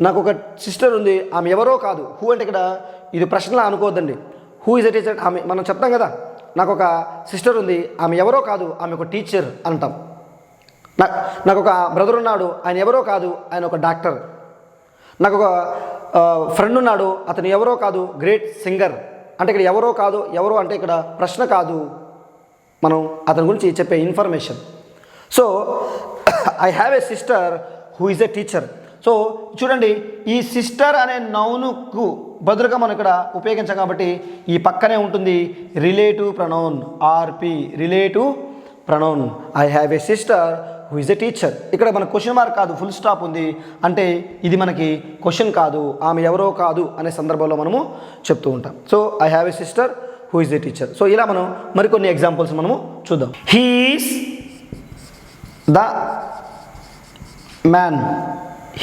నాకు ఒక సిస్టర్ ఉంది, ఆమె ఎవరో కాదు. హూ అంటే ఇక్కడ ఇది ప్రశ్నలా అనుకోవద్దండి. హూ ఈజ్ ఏ టీచర్, ఆమె మనం చెప్తాం కదా, నాకు ఒక సిస్టర్ ఉంది, ఆమె ఎవరో కాదు, ఆమె ఒక టీచర్ అంటాం. నాకు ఒక బ్రదర్ ఉన్నాడు, ఆయన ఎవరో కాదు, ఆయన ఒక డాక్టర్. నాకు ఒక ఫ్రెండ్ ఉన్నాడు, అతను ఎవరో కాదు, గ్రేట్ సింగర్. అంటే ఇక్కడ ఎవరో కాదు, ఎవరో అంటే ఇక్కడ ప్రశ్న కాదు, మనం అతని గురించి చెప్పే information. So I have a sister who is a teacher. So చూడండి, ఈ సిస్టర్ అనే నౌనుకు బదులుగా మనం ఇక్కడ ఉపయోగించాం కాబట్టి ఈ పక్కనే ఉంటుంది relative pronoun, RP, relative pronoun. I have a sister who is a teacher. ఇక్కడ మన క్వశ్చన్ మార్క్ కాదు, ఫుల్ స్టాప్ ఉంది, అంటే ఇది మనకి క్వశ్చన్ కాదు, ఆమె ఎవరో కాదు అనే సందర్భంలో మనము చెప్తూ ఉంటాం. So I have a sister who is a teacher. So ఇలా మనం మరికొన్ని ఎగ్జాంపుల్స్ మనము చూద్దాం. He is the man,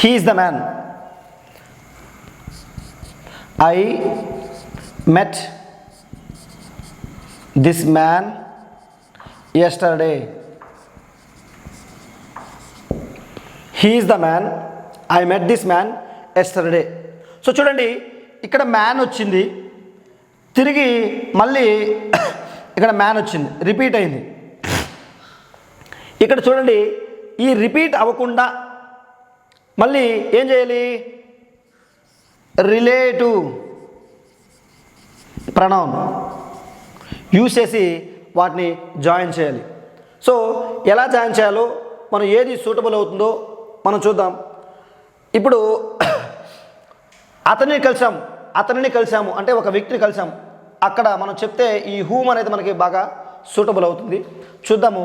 he is the man. I met this man yesterday. He is the man. I met this man yesterday. So చూడండి, ఇక్కడ man వచ్చింది, తిరిగి మళ్ళీ ఇక్కడ మ్యాన్ వచ్చింది, రిపీట్ అయింది. ఇక్కడ చూడండి, ఈ రిపీట్ అవ్వకుండా మళ్ళీ ఏం చేయాలి? రిలేటివ్ ప్రొనౌన్ యూస్ చేసి వాటిని జాయిన్ చేయాలి. సో ఎలా జాయిన్ చేయాలో, మనం ఏది సూటబుల్ అవుతుందో మనం చూద్దాం. ఇప్పుడు అతనిని కలిసాము అంటే ఒక వ్యక్తిని కలిసాము, అక్కడ మనం చెప్తే ఈ హూమ్ అనేది మనకి బాగా సూటబుల్ అవుతుంది. చూద్దాము.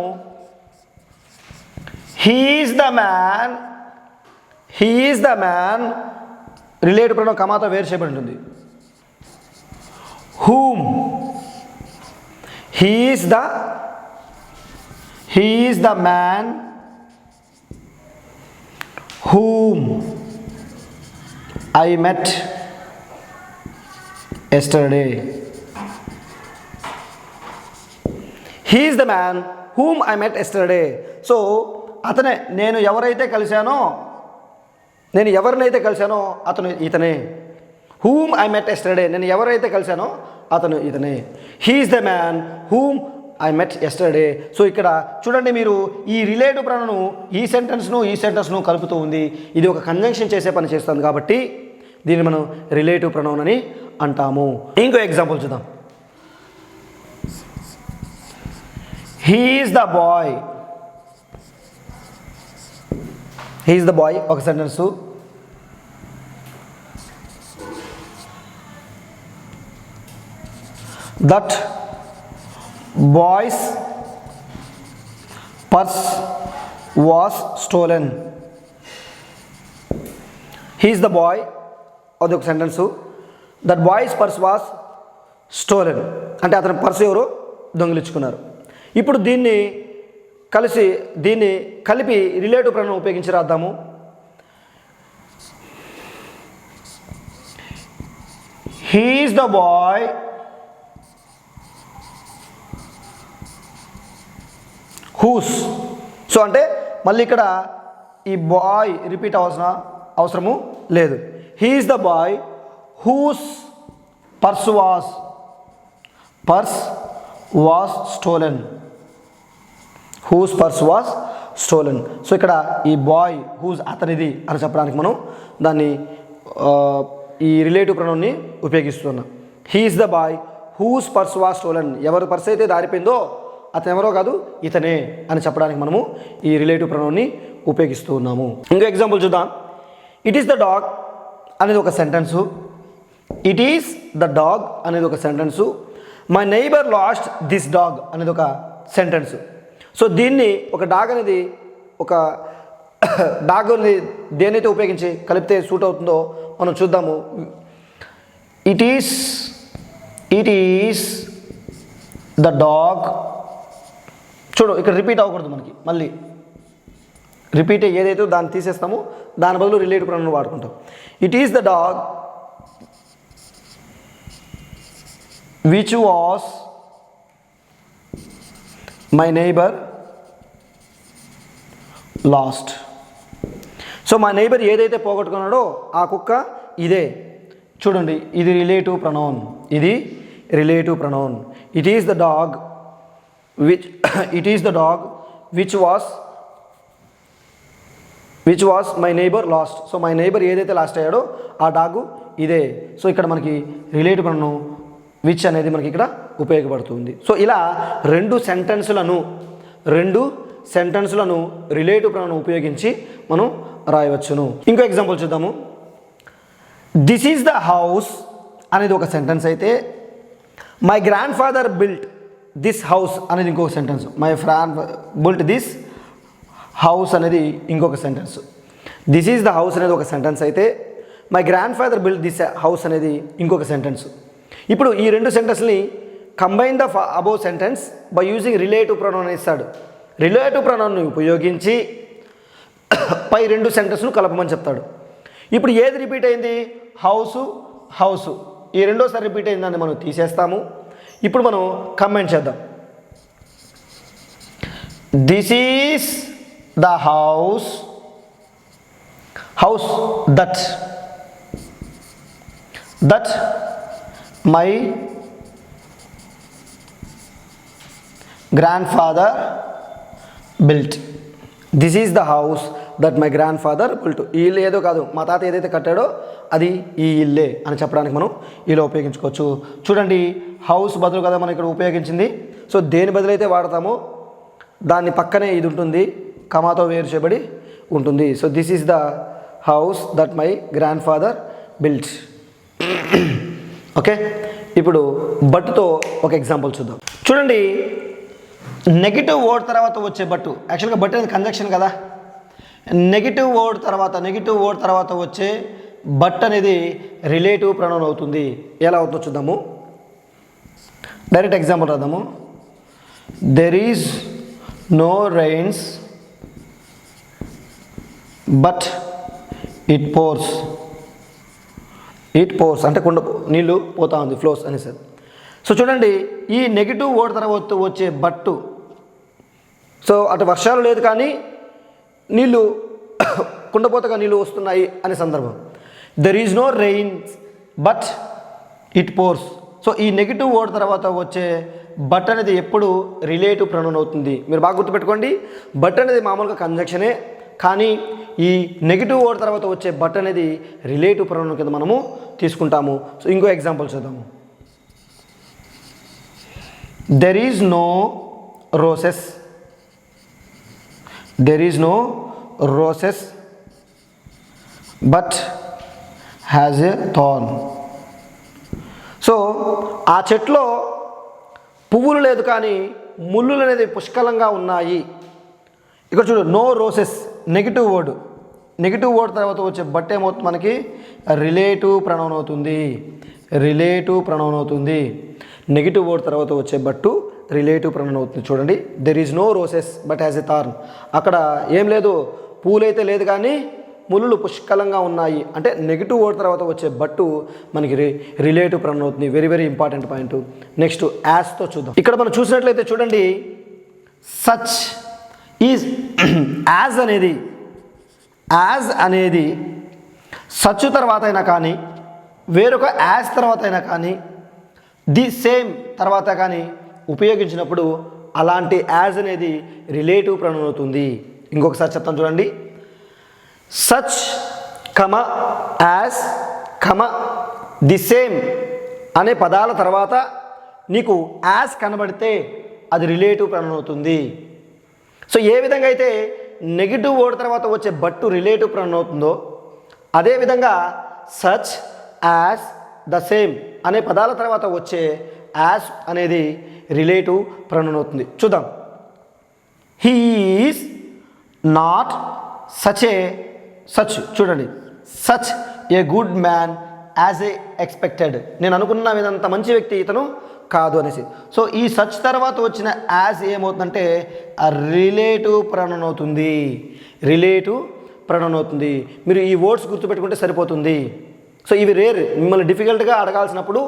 He is the man, relative pronoun కమాతో వేరు చేయబడి ఉంటుంది. Whom, he is the man whom I met yesterday. He is the man whom I met yesterday. So అతనే, నేను ఎవరైతే కలిశానో, నేను ఎవరినైతే కలిశానో అతను ఇతనే. హూమ్ ఐ మెట్ ఎస్టర్డే, నేను ఎవరైతే కలిశానో అతను ఇతనే. He is the man whom I met yesterday. So ఇక్కడ చూడండి, మీరు ఈ రిలేటివ్ ప్రొనౌన్ ఈ సెంటెన్స్ను కలుపుతూ ఉంది. ఇది ఒక కంజంక్షన్ చేసే పని చేస్తుంది కాబట్టి దీన్ని మనం రిలేటివ్ ప్రొనౌన్ అని అంటాము. ఇంకో ఎగ్జాంపుల్ చూద్దాం. He is the boy. He is the boy ఒక sentence. That boy's purse was stolen. He is the boy అది ఒక sentence. That boy's purse was stolen అంటే అతని పర్సు ఎవరు దొంగిలించుకున్నారు. ఇప్పుడు దీన్ని కలిపి రిలేటివ్ ప్రొనౌన్ ఉపయోగించి రాద్దాము. He is the boy whose. So అంటే మళ్ళీ ఇక్కడ ఈ బాయ్ రిపీట్ అవసరము లేదు. He is the boy whose purse was stolen. Whose purse was stolen. So ఇక్కడ ఈ బాయ్ హూజ్ అతనిది అని చెప్పడానికి మనం దాన్ని ఈ రిలేటివ్ ప్రొనౌన్ని ఉపయోగిస్తున్నాం. He is the boy whose purse was stolen. ఎవరి పర్స్ అయితే దారిపోయిందో అతను ఎవరో కాదు ఇతనే అని చెప్పడానికి మనము ఈ రిలేటివ్ ప్రొనౌన్ని ఉపయోగిస్తూ ఉన్నాము. ఇంకో ఎగ్జాంపుల్ చూద్దాం. ఇట్ ఈస్ ద డాగ్ అనేది ఒక sentence. It is the dog అనేది ఒక sentence. My neighbour last this dog అనేది ఒక సెంటెన్సు. సో దీన్ని ఒక డాగ్ అనేది ఒక డాగ్ని దేనైతే ఉపయోగించి కలిపితే సూట్ అవుతుందో మనం చూద్దాము. It is the dog. చూడు ఇక్కడ రిపీట్ అవ్వకూడదు మనకి, మళ్ళీ రిపీట్ ఏదైతే దాన్ని తీసేస్తామో దాని బదులు రిలేటివ్ ప్రొనౌన్ వాడుకుంటాం. It is the dog which was my neighbour last. So మా నైబర్ ఏదైతే పోగొట్టుకున్నాడో ఆ కుక్క ఇదే. చూడండి, ఇది relative pronoun. It is the dog which was my neighbour last. So my neighbour ఏదైతే లాస్ట్ అయ్యాడో ఆ డాగు ఇదే. సో ఇక్కడ మనకి రిలేటివ్ ప్రొనౌన్ విచ్ అనేది మనకి ఇక్కడ ఉపయోగపడుతుంది. సో ఇలా రెండు సెంటెన్సులను రిలేటివ్ ప్రొనౌన్ ఉపయోగించి మనం రాయవచ్చును. ఇంకో ఎగ్జాంపుల్ చూద్దాము. దిస్ ఈజ్ ద హౌస్ అనేది ఒక సెంటెన్స్ అయితే, my grandfather built this house అనేది ఇంకొక sentence. My friend built this house అనేది ఇంకొక sentence. This is the house అనేది ఒక సెంటెన్స్ అయితే, my grandfather built this house అనేది ఇంకొక సెంటెన్స్. ఇప్పుడు ఈ రెండు సెంటెన్స్ని combine the above sentence by using relative pronoun ఇస్తాడు. రిలేటివ్ ప్రొనౌన్ని ఉపయోగించి పై రెండు సెంటెన్స్ను కలపమని చెప్తాడు. ఇప్పుడు ఏది రిపీట్ అయింది? హౌసు. ఈ రెండోసారి రిపీట్ అయిందని మనం తీసేస్తాము. ఇప్పుడు మనం కంబైన్ చేద్దాం. This is the house that my grandfather built. This is the house that my grandfather built. ఈ ఇల్లు ఏదో కాదు, మా తాత ఏదైతే కట్టాడో అది ఈ ఇల్లే అని చెప్పడానికి మనం ఇలా ఉపయోగించుకోవచ్చు. చూడండి, హౌస్ బదులు కదా మనం ఇక్కడ ఉపయోగించింది. సో దేని బదులైతే వాడతామో దాని పక్కనే ఇది ఉంటుంది, కమాతో వేరు చేయబడి ఉంటుంది. So this is the house that my grandfather built. Okay, ఇప్పుడు బట్టుతో ఒక ఎగ్జాంపుల్ చూద్దాం. చూడండి, నెగిటివ్ వర్డ్ తర్వాత వచ్చే బట్టు, యాక్చువల్గా బట్టు అనేది కంజంక్షన్ కదా. నెగిటివ్ వర్డ్ తర్వాత వచ్చే బట్ అనేది రిలేటివ్ ప్రొనౌన్ అవుతుంది. ఎలా అవుతుందో చూద్దాము. డైరెక్ట్ ఎగ్జాంపుల్ రాద్దాము. There is no rains but it pours అంటే కుండ నీళ్ళు పోతా ఉంది, ఫ్లోస్ అనేసి. సో చూడండి, ఈ నెగిటివ్ వర్డ్ తర్వాత వచ్చే బట్టు, సో అటు వర్షాలు లేదు కానీ నీళ్ళు కుండపోతగా నీళ్ళు వస్తున్నాయి అనే సందర్భం. There is no rains but it pours. So ఈ నెగిటివ్ వర్డ్ తర్వాత వచ్చే బట్ అనేది ఎప్పుడు రిలేటివ్ ప్రొనౌన్ అవుతుంది. మీరు బాగా గుర్తుపెట్టుకోండి, బట్ అనేది మామూలుగా కంజంక్షనే, కానీ ఈ నెగిటివ్ వర్డ్ తర్వాత వచ్చే బట్ అనేది రిలేటివ్ ప్రొనౌన్ కింద మనము తీసుకుంటాము. సో ఇంకో ఎగ్జాంపుల్ చూద్దాము. There is no roses. There is no roses but has a thorn. So ఆ చెట్లో పువ్వులు లేదు కానీ ముళ్ళులు అనేది పుష్కలంగా ఉన్నాయి. ఇక్కడ చూడు, no roses negative word. Negative word తర్వాత వచ్చే బట్ ఏమవుతుంది మనకి రిలేటివ్ ప్రొనౌన్ అవుతుంది. రిలేటివ్ ప్రొనౌన్ అవుతుంది. నెగిటివ్ వర్డ్ తర్వాత వచ్చే బట్టు రిలేటివ్ ప్రొనౌన్ అవుతుంది. చూడండి, there is no roses but has a thorn. అక్కడ ఏం లేదు, పూలైతే లేదు కానీ ముళ్ళు పుష్కలంగా ఉన్నాయి. అంటే నెగిటివ్ వర్డ్ తర్వాత వచ్చే బట్టు మనకి రిలేటివ్ ప్రొనౌన్ అవుతుంది. Very very important point. Next యాజ్తో చూద్దాం. ఇక్కడ మనం చూసినట్లయితే చూడండి, సచ్ ఈజ్ యాజ్ అనేది సచ్ తర్వాత అయినా కానీ, వేరొక యాజ్ తర్వాత అయినా కానీ, ది సేమ్ తర్వాత కానీ ఉపయోగించినప్పుడు అలాంటి యాజ్ అనేది రిలేటివ్ ప్రొనౌన్ అవుతుంది. ఇంకొకసారి చెప్తాను చూడండి, such comma as comma the same అనే పదాల తర్వాత నీకు యాజ్ కనబడితే అది రిలేటివ్ ప్రొనౌన్ అవుతుంది. సో ఏ విధంగా అయితే నెగిటివ్ వర్డ్ తర్వాత వచ్చే బట్టు రిలేటివ్ ప్రొనౌన్ అవుతుందో, అదేవిధంగా సచ్ యాజ్ ద సేమ్ అనే పదాల తర్వాత వచ్చే యాజ్ అనేది రిలేటివ్ ప్రొనౌన్ అవుతుంది. చూద్దాం. హీ ఈజ్ నాట్ సచ్ చూడండి, such a good man as a expected. నేను అనుకున్న విధంత మంచి వ్యక్తి ఇతను కాదు అనేసి. సో ఈ సచ్ తర్వాత వచ్చిన యాజ్ ఏమవుతుందంటే రిలేటివ్ ప్రొనౌన్ అవుతుంది. రిలేటివ్ ప్రొనౌన్ అవుతుంది. మీరు ఈ వర్డ్స్ గుర్తుపెట్టుకుంటే సరిపోతుంది. సో ఇవి రేర్, మిమ్మల్ని డిఫికల్ట్గా అడగాల్సినప్పుడు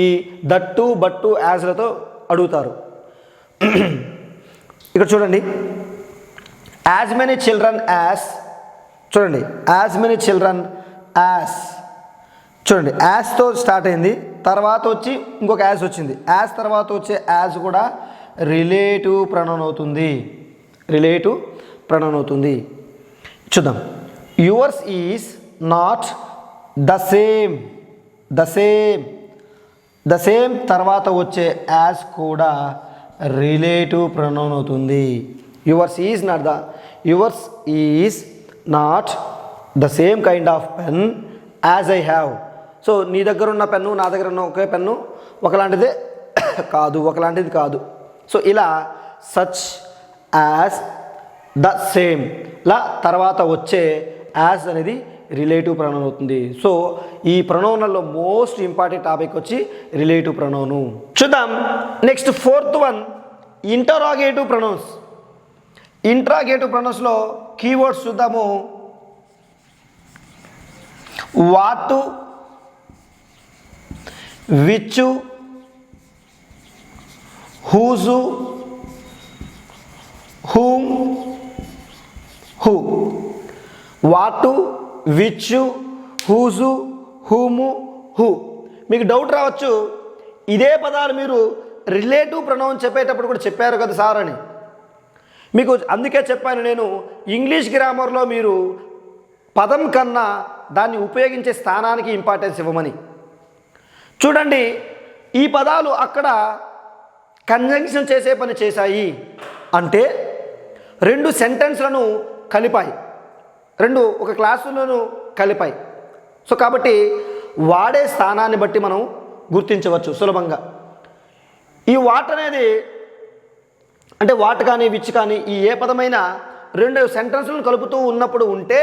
ఈ దట్టు బట్టు యాజ్లతో అడుగుతారు. ఇక్కడ చూడండి, యాజ్ మెనీ చిల్డ్రన్ యాజ్. చూడండి, యాజ్ మెనీ చిల్డ్రన్ యాజ్. చూడండి, యాజ్తో స్టార్ట్ అయింది, తర్వాత వచ్చి ఇంకొక యాజ్ వచ్చింది. యాజ్ తర్వాత వచ్చే యాజ్ కూడా రిలేటివ్ ప్రొనౌన్ అవుతుంది. రిలేటివ్ ప్రొనౌన్ అవుతుంది. చూద్దాం. Yours is not the same. The same తర్వాత వచ్చే యాజ్ కూడా రిలేటివ్ ప్రొనౌన్ అవుతుంది. Yours is not the same kind of pen as I have. So నీ దగ్గర ఉన్న పెన్ను నా దగ్గర ఉన్న ఒకే పెన్ను ఒకలాంటిది కాదు. సో ఇలా సచ్ యాజ్ ద సేమ్ లా తర్వాత వచ్చే యాజ్ అనేది రిలేటివ్ ప్రొనౌన్ అవుతుంది. సో ఈ ప్రొనౌన్లలో మోస్ట్ ఇంపార్టెంట్ టాపిక్ వచ్చి రిలేటివ్ ప్రొనౌను. చూద్దాం. Next fourth one, interrogative pronouns. Interrogative ప్రొనౌన్స్లో కీవర్డ్స్ చూద్దాము. What, which, whose, whom, who. What, which, whose, whom, who. మీకు డౌట్ రావచ్చు, ఇదే పదాలు మీరు రిలేటివ్ ప్రొనౌన్ చెప్పేటప్పుడు కూడా చెప్పారు కదా సార్ అని. మీకు అందుకే చెప్పాను నేను, ఇంగ్లీష్ గ్రామర్లో మీరు పదం కన్నా దాన్ని ఉపయోగించే స్థానానికి ఇంపార్టెన్స్ ఇవ్వమని. చూడండి, ఈ పదాలు అక్కడ కంజంక్షన్ చేసే పని చేశాయి అంటే రెండు సెంటెన్స్లను కలిపాయి, రెండు ఒక క్లాసులను కలిపాయి. సో కాబట్టి వాడే స్థానాన్ని బట్టి మనం గుర్తించవచ్చు సులభంగా. ఈ వాట్ అనేది అంటే వాట్ కానీ విచ్ కానీ ఈ ఏ పదమైనా రెండు సెంటెన్స్లను కలుపుతూ ఉన్నప్పుడు ఉంటే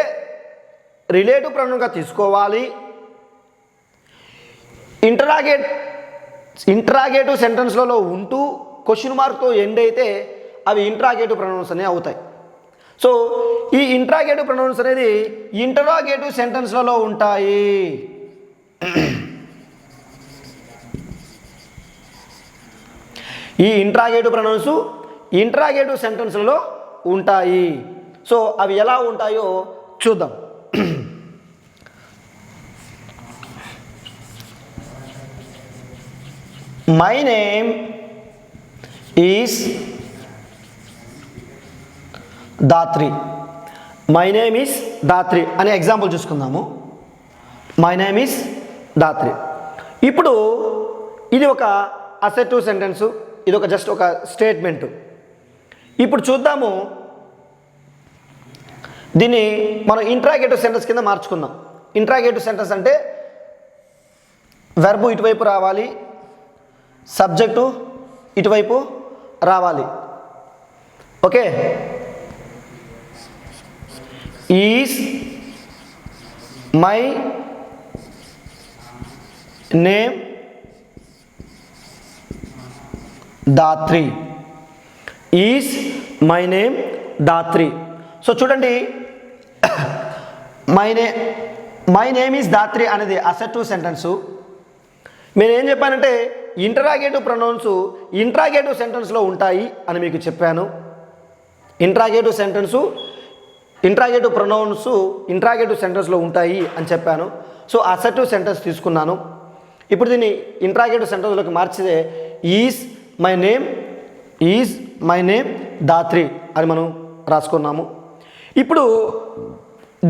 రిలేటివ్ ప్రొనౌన్గా తీసుకోవాలి. ఇంటరాగేటివ్ సెంటెన్స్లలో ఉంటూ క్వశ్చన్ మార్క్తో ఎండ్ అయితే అవి ఇంటరాగేటివ్ ప్రొనౌన్స్ అనేవి అవుతాయి. సో ఈ ఇంటరాగేటివ్ ప్రొనౌన్స్ అనేది ఇంటరాగేటివ్ సెంటెన్స్లలో ఉంటాయి. ఈ ఇంట్రాగేటివ్ ప్రొనౌన్స్ ఇంట్రాగేటివ్ సెంటెన్స్లలో ఉంటాయి. సో అవి ఎలా ఉంటాయో చూద్దాం. My name is Dhatri. My name is Dhatri అనే ఎగ్జాంపుల్ చూసుకుందాము. My name is Dhatri. ఇప్పుడు ఇది ఒక అసెర్టివ్ సెంటెన్సు, ఇది ఒక జస్ట్ ఒక స్టేట్మెంటు. ఇప్పుడు చూద్దాము, దీన్ని మనం ఇంట్రాగేటివ్ సెంటెన్స్ కింద మార్చుకుందాం. ఇంట్రాగేటివ్ సెంటెన్స్ అంటే వెర్బు ఇటువైపు రావాలి, సబ్జెక్టు ఇటువైపు రావాలి. Okay. Is my name Dhatri. Is my name Dhatri. So చూడండి, మై నేమ్ ఈజ్ దాత్రి అనేది అసెర్టివ్ సెంటెన్సు. నేను ఏం చెప్పానంటే ఇంటరాగేటివ్ ప్రొనౌన్స్ ఇంట్రాగేటివ్ సెంటెన్స్లో ఉంటాయి అని మీకు చెప్పాను. Interrogative sentence interrogative pronouns interrogative సెంటెన్స్లో ఉంటాయి అని చెప్పాను. సో అసెర్టివ్ సెంటెన్స్ తీసుకున్నాను. ఇప్పుడు దీన్ని ఇంట్రాగేటివ్ సెంటెన్స్లోకి మార్చితే ఈజ్ మై నేమ్ దాత్రి అని మనం రాసుకున్నాము. ఇప్పుడు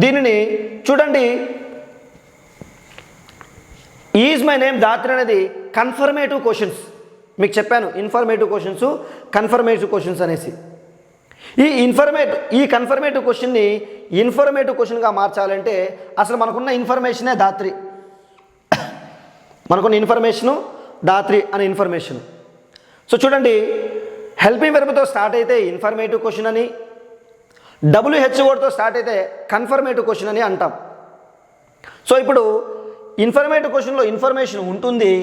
దీనిని చూడండి, ఈజ్ మై నేమ్ దాత్రి అనేది కన్ఫర్మేటివ్ క్వశ్చన్స్. మీకు చెప్పాను ఇన్ఫర్మేటివ్ క్వశ్చన్స్, కన్ఫర్మేటివ్ క్వశ్చన్స్ అనేసి. ఈ కన్ఫర్మేటివ్ క్వశ్చన్ని ఇన్ఫర్మేటివ్ క్వశ్చన్గా మార్చాలంటే అసలు మనకున్న ఇన్ఫర్మేషనే దాత్రి. మనకున్న ఇన్ఫర్మేషను దాత్రి అనే ఇన్ఫర్మేషన్. సో చూడండి, హెల్పింగ్ వెర్బ్తో స్టార్ట్ అయితే ఇన్ఫర్మేటివ్ క్వశ్చన్ అని, WH వర్డ్తో స్టార్ట్ అయితే కన్ఫర్మేటివ్ క్వశ్చన్ అని అంటాం. సో ఇప్పుడు ఇన్ఫర్మేటివ్ క్వశ్చన్లో ఇన్ఫర్మేషన్ ఉంటుంది,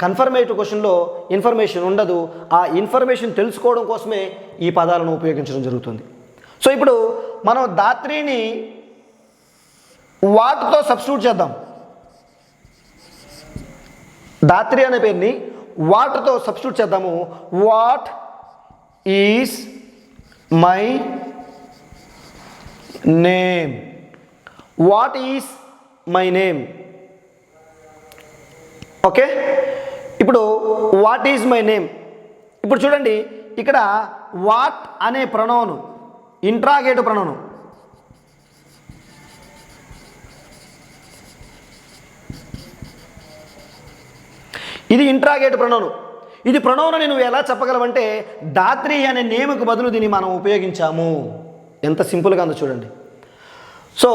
కన్ఫర్మేటివ్ క్వశ్చన్లో ఇన్ఫర్మేషన్ ఉండదు. ఆ ఇన్ఫర్మేషన్ తెలుసుకోవడం కోసమే ఈ పదాలను ఉపయోగించడం జరుగుతుంది. సో ఇప్పుడు మనం దాత్రిని వాట్తో సబ్స్టిట్యూట్ చేద్దాం. దాత్రి అనే పేరుని వాట్తో సబ్స్టిట్యూట్ చేద్దాము. What is my name. What is my name. Okay. ఇప్పుడు వాట్ ఈజ్ మై నేమ్. ఇప్పుడు చూడండి, ఇక్కడ వాట్ అనే ప్రొనౌన్ ఇంట్రాగేటివ్ ప్రొనౌన్. ఇది ఇంట్రాగేటివ్ ప్రొనౌన్. ఇది ప్రొనౌన్ అని నువ్వు ఎలా చెప్పగలవంటే దాత్రి అనే నేమ్కు బదులు దీన్ని మనం ఉపయోగించాము. ఎంత సింపుల్గా ఉందో చూడండి. సో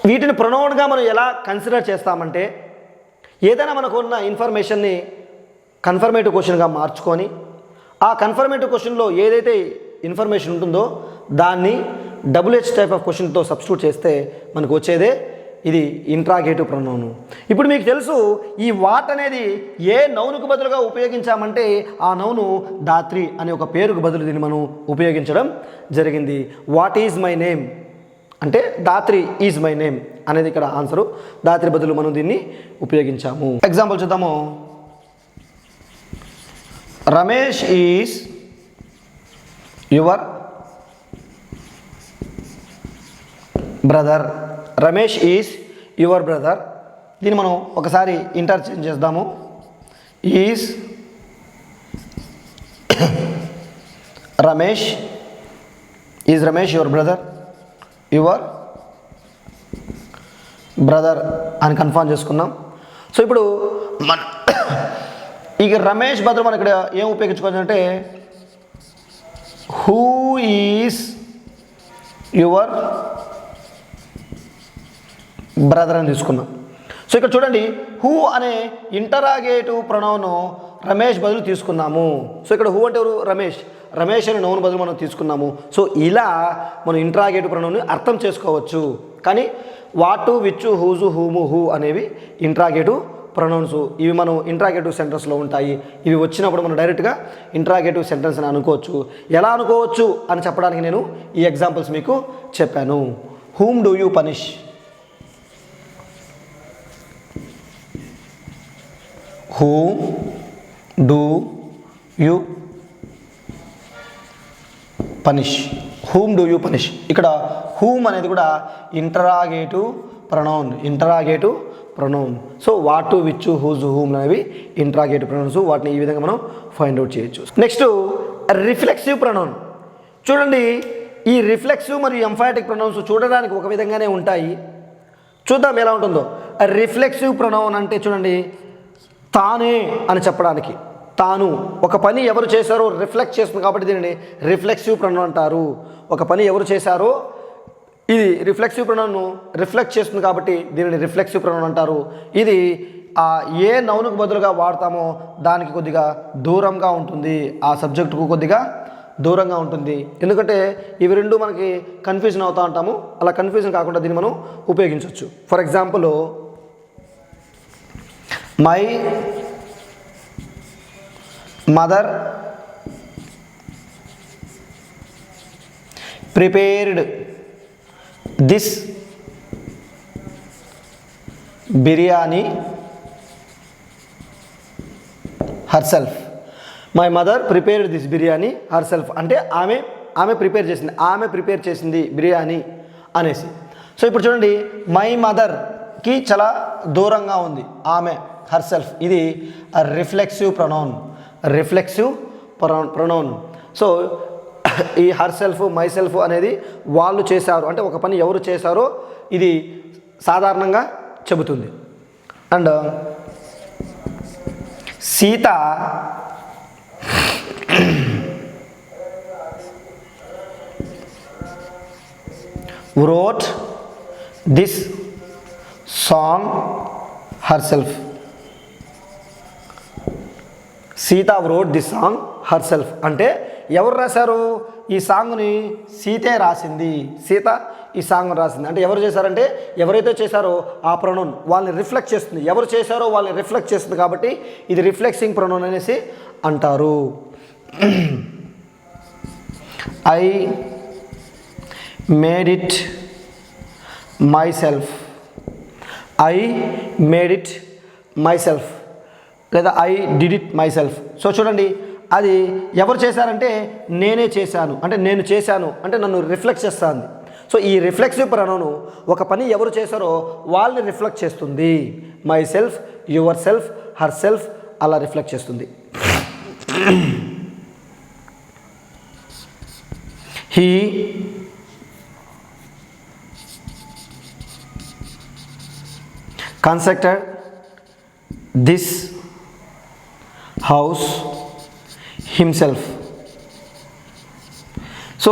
వీటిని ప్రొనౌన్గా మనం ఎలా కన్సిడర్ చేస్తామంటే ఏదైనా మనకు ఉన్న ఇన్ఫర్మేషన్ని కన్ఫర్మేటివ్ క్వశ్చన్గా మార్చుకొని ఆ కన్ఫర్మేటివ్ క్వశ్చన్లో ఏదైతే ఇన్ఫర్మేషన్ ఉంటుందో దాన్ని WH టైప్ ఆఫ్ క్వశ్చన్తో సబ్స్టిట్యూట్ చేస్తే మనకు వచ్చేదే ఇది ఇంట్రాగేటివ్ ప్రొనౌన్. ఇప్పుడు మీకు తెలుసు ఈ వాట్ అనేది ఏ నౌనుకు బదులుగా ఉపయోగించామంటే ఆ నౌను దాత్రి అనే ఒక పేరుకు బదులు దీన్ని మనం ఉపయోగించడం జరిగింది. వాట్ ఈజ్ మై నేమ్ అంటే దాత్రి ఈజ్ మై నేమ్ అనేది ఇక్కడ ఆన్సరు. దాత్రి బదులు మనం దీన్ని ఉపయోగించాము. ఎగ్జాంపుల్ చూద్దాము. Ramesh is your brother. Ramesh is your brother. దీన్ని మనం ఒకసారి ఇంటర్చేంజ్ చేద్దాము. Is Ramesh your brother, your brother అని కన్ఫర్మ్ చేసుకున్నాం. సో ఇప్పుడు ఇక రమేష్ బదులు మనం ఇక్కడ ఏం ఉపయోగించుకోవచ్చు అంటే హూ ఈజ్ యువర్ బ్రదర్ అని తీసుకున్నాం. సో ఇక్కడ చూడండి, హూ అనే ఇంటరాగేటివ్ ప్రొనౌన్ రమేష్ బదులు తీసుకున్నాము. సో ఇక్కడ హూ అంటే ఎవరు? రమేష్ అనే నౌన్ బదులు మనం తీసుకున్నాము. సో ఇలా మనం ఇంటరాగేటివ్ ప్రొనౌన్ని అర్థం చేసుకోవచ్చు. కానీ వాటు, విచ్చు, హూజు, హూము, హూ అనేవి ఇంటరాగేటివ్ ప్రొనౌన్స్. ఇవి మనం ఇంటరాగేటివ్ సెంటెన్స్లో ఉంటాయి. ఇవి వచ్చినప్పుడు మనం డైరెక్ట్గా ఇంటరాగేటివ్ సెంటెన్స్ అని అనుకోవచ్చు. ఎలా అనుకోవచ్చు అని చెప్పడానికి నేను ఈ ఎగ్జాంపుల్స్ మీకు చెప్పాను. Whom do you punish? whom do you punish, whom do you punish. ఇక్కడ హూమ్ అనేది కూడా interrogative pronoun. So what, which, whose, whom అనేవి ఇంటరాగేటివ్ ప్రొనౌన్స్. వాటిని ఈ విధంగా మనం ఫైండ్ అవుట్ చేయొచ్చు. Next reflexive pronoun. చూడండి, ఈ రిఫ్లెక్సివ్ మరియు ఎంఫాటిక్ ప్రొనౌన్స్ చూడడానికి ఒక విధంగానే ఉంటాయి. చూద్దాం ఎలా ఉంటుందో. రిఫ్లెక్సివ్ ప్రొనౌన్ అంటే చూడండి, తానే అని చెప్పడానికి, తాను ఒక పని ఎవరు చేశారో రిఫ్లెక్ట్ చేస్తుంది కాబట్టి దీనిని రిఫ్లెక్సివ్ ప్రొనౌన్ అంటారు. ఒక పని ఎవరు చేశారో ఇది రిఫ్లెక్సివ్ ప్రొనౌన్ రిఫ్లెక్ట్ చేస్తుంది కాబట్టి దీనిని రిఫ్లెక్సివ్ ప్రొనౌన్ అంటారు. ఇది ఏ నౌన్కు బదులుగా వాడతామో దానికి కొద్దిగా దూరంగా ఉంటుంది, ఆ సబ్జెక్టుకు కొద్దిగా దూరంగా ఉంటుంది. ఎందుకంటే ఇవి రెండు మనకి కన్ఫ్యూజన్ అవుతూ ఉంటాము. అలా కన్ఫ్యూజన్ కాకుండా దీన్ని మనం ఉపయోగించవచ్చు. For example, my mother prepared this biryani herself. My mother prepared this biryani herself అంటే ఆమె ప్రిపేర్ చేసింది బిర్యానీ అనేసి. సో ఇప్పుడు చూడండి, మై మదర్కి చాలా దూరంగా ఉంది ఆమె, హర్సెల్ఫ్. ఇది రిఫ్లెక్సివ్ ప్రొనౌన్. సో ఈ హర్సెల్ఫ్, మై సెల్ఫ్ అనేది వాళ్ళు చేశారు అంటే ఒక పని ఎవరు చేశారో ఇది సాధారణంగా చెబుతుంది. And Sita wrote this song herself. Sita wrote this song herself అంటే ఎవరు రాశారు ఈ సాంగ్ని? సీతే రాసింది. సీత ఈ సాంగ్ రాసింది అంటే ఎవరు చేశారంటే ఎవరైతే చేశారో ఆ ప్రొనౌన్ వాళ్ళని రిఫ్లెక్ట్ చేస్తుంది. ఎవరు చేశారో వాళ్ళని రిఫ్లెక్ట్ చేస్తుంది కాబట్టి ఇది రిఫ్లెక్సింగ్ ప్రొనౌన్ అనేసి అంటారు. I made it myself. I made it myself లేదా I did it myself. So చూడండి, అది ఎవరు చేశారంటే నేనే చేశాను అంటే నేను చేశాను అంటే నన్ను రిఫ్లెక్ట్ చేస్తుంది. సో ఈ రిఫ్లెక్సివ్ ప్రొనౌన్ ఒక పని ఎవరు చేశారో వాళ్ళని రిఫ్లెక్ట్ చేస్తుంది. My self, your self, her self అలా రిఫ్లెక్ట్ చేస్తుంది. He constructed this house himself. So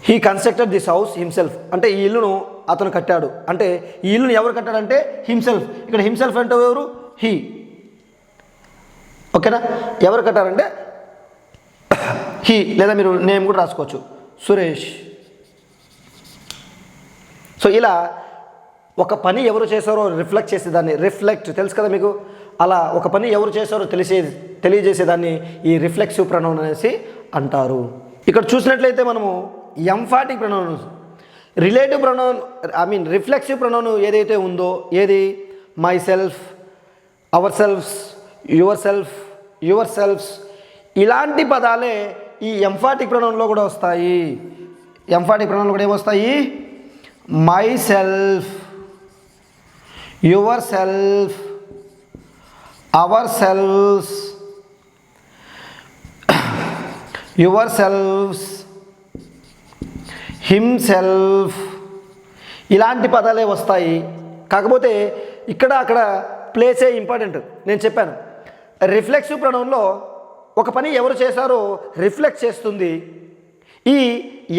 he constructed this house himself అంటే ఈ ఇల్లును అతను కట్టాడు. అంటే ఈ ఇల్లును ఎవరు కట్టాడంటే హిమ్సెల్ఫ్. ఇక్కడ హిమ్సెల్ఫ్ అంటే ఎవరు? హీ. ఓకేనా? ఎవరు కట్టారంటే హీ, లేదా మీరు నేమ్ కూడా రాసుకోవచ్చు, సురేష్. సో ఇలా ఒక పని ఎవరు చేశారో రిఫ్లెక్ట్ చేసేదాన్ని, రిఫ్లెక్ట్ తెలుసు కదా మీకు, అలా ఒక పని ఎవరు చేశారో తెలియజేసేదాన్ని ఈ రిఫ్లెక్సివ్ ప్రొనౌన్ అనేసి అంటారు. ఇక్కడ చూసినట్లయితే మనము emphatic pronoun, relative pronoun, reflexive pronoun ఏదైతే ఉందో, ఏది myself, ourselves, yourselves, ఇలాంటి పదాలే ఈ ఎంఫాటిక్ ప్రొనౌన్లో కూడా వస్తాయి. ఎంఫాటిక్ ప్రొనౌన్లో కూడా ఏమొస్తాయి? Myself, yourself, ourselves, yourselves, himself, ఇలాంటి పదాలే వస్తాయి. కాకపోతే ఇక్కడ అక్కడ ప్లేసే ఇంపార్టెంట్. నేను చెప్పాను, రిఫ్లెక్సివ్ ప్రొనౌన్లో ఒక పని ఎవరు చేశారో రిఫ్లెక్ట్ చేస్తుంది. ఈ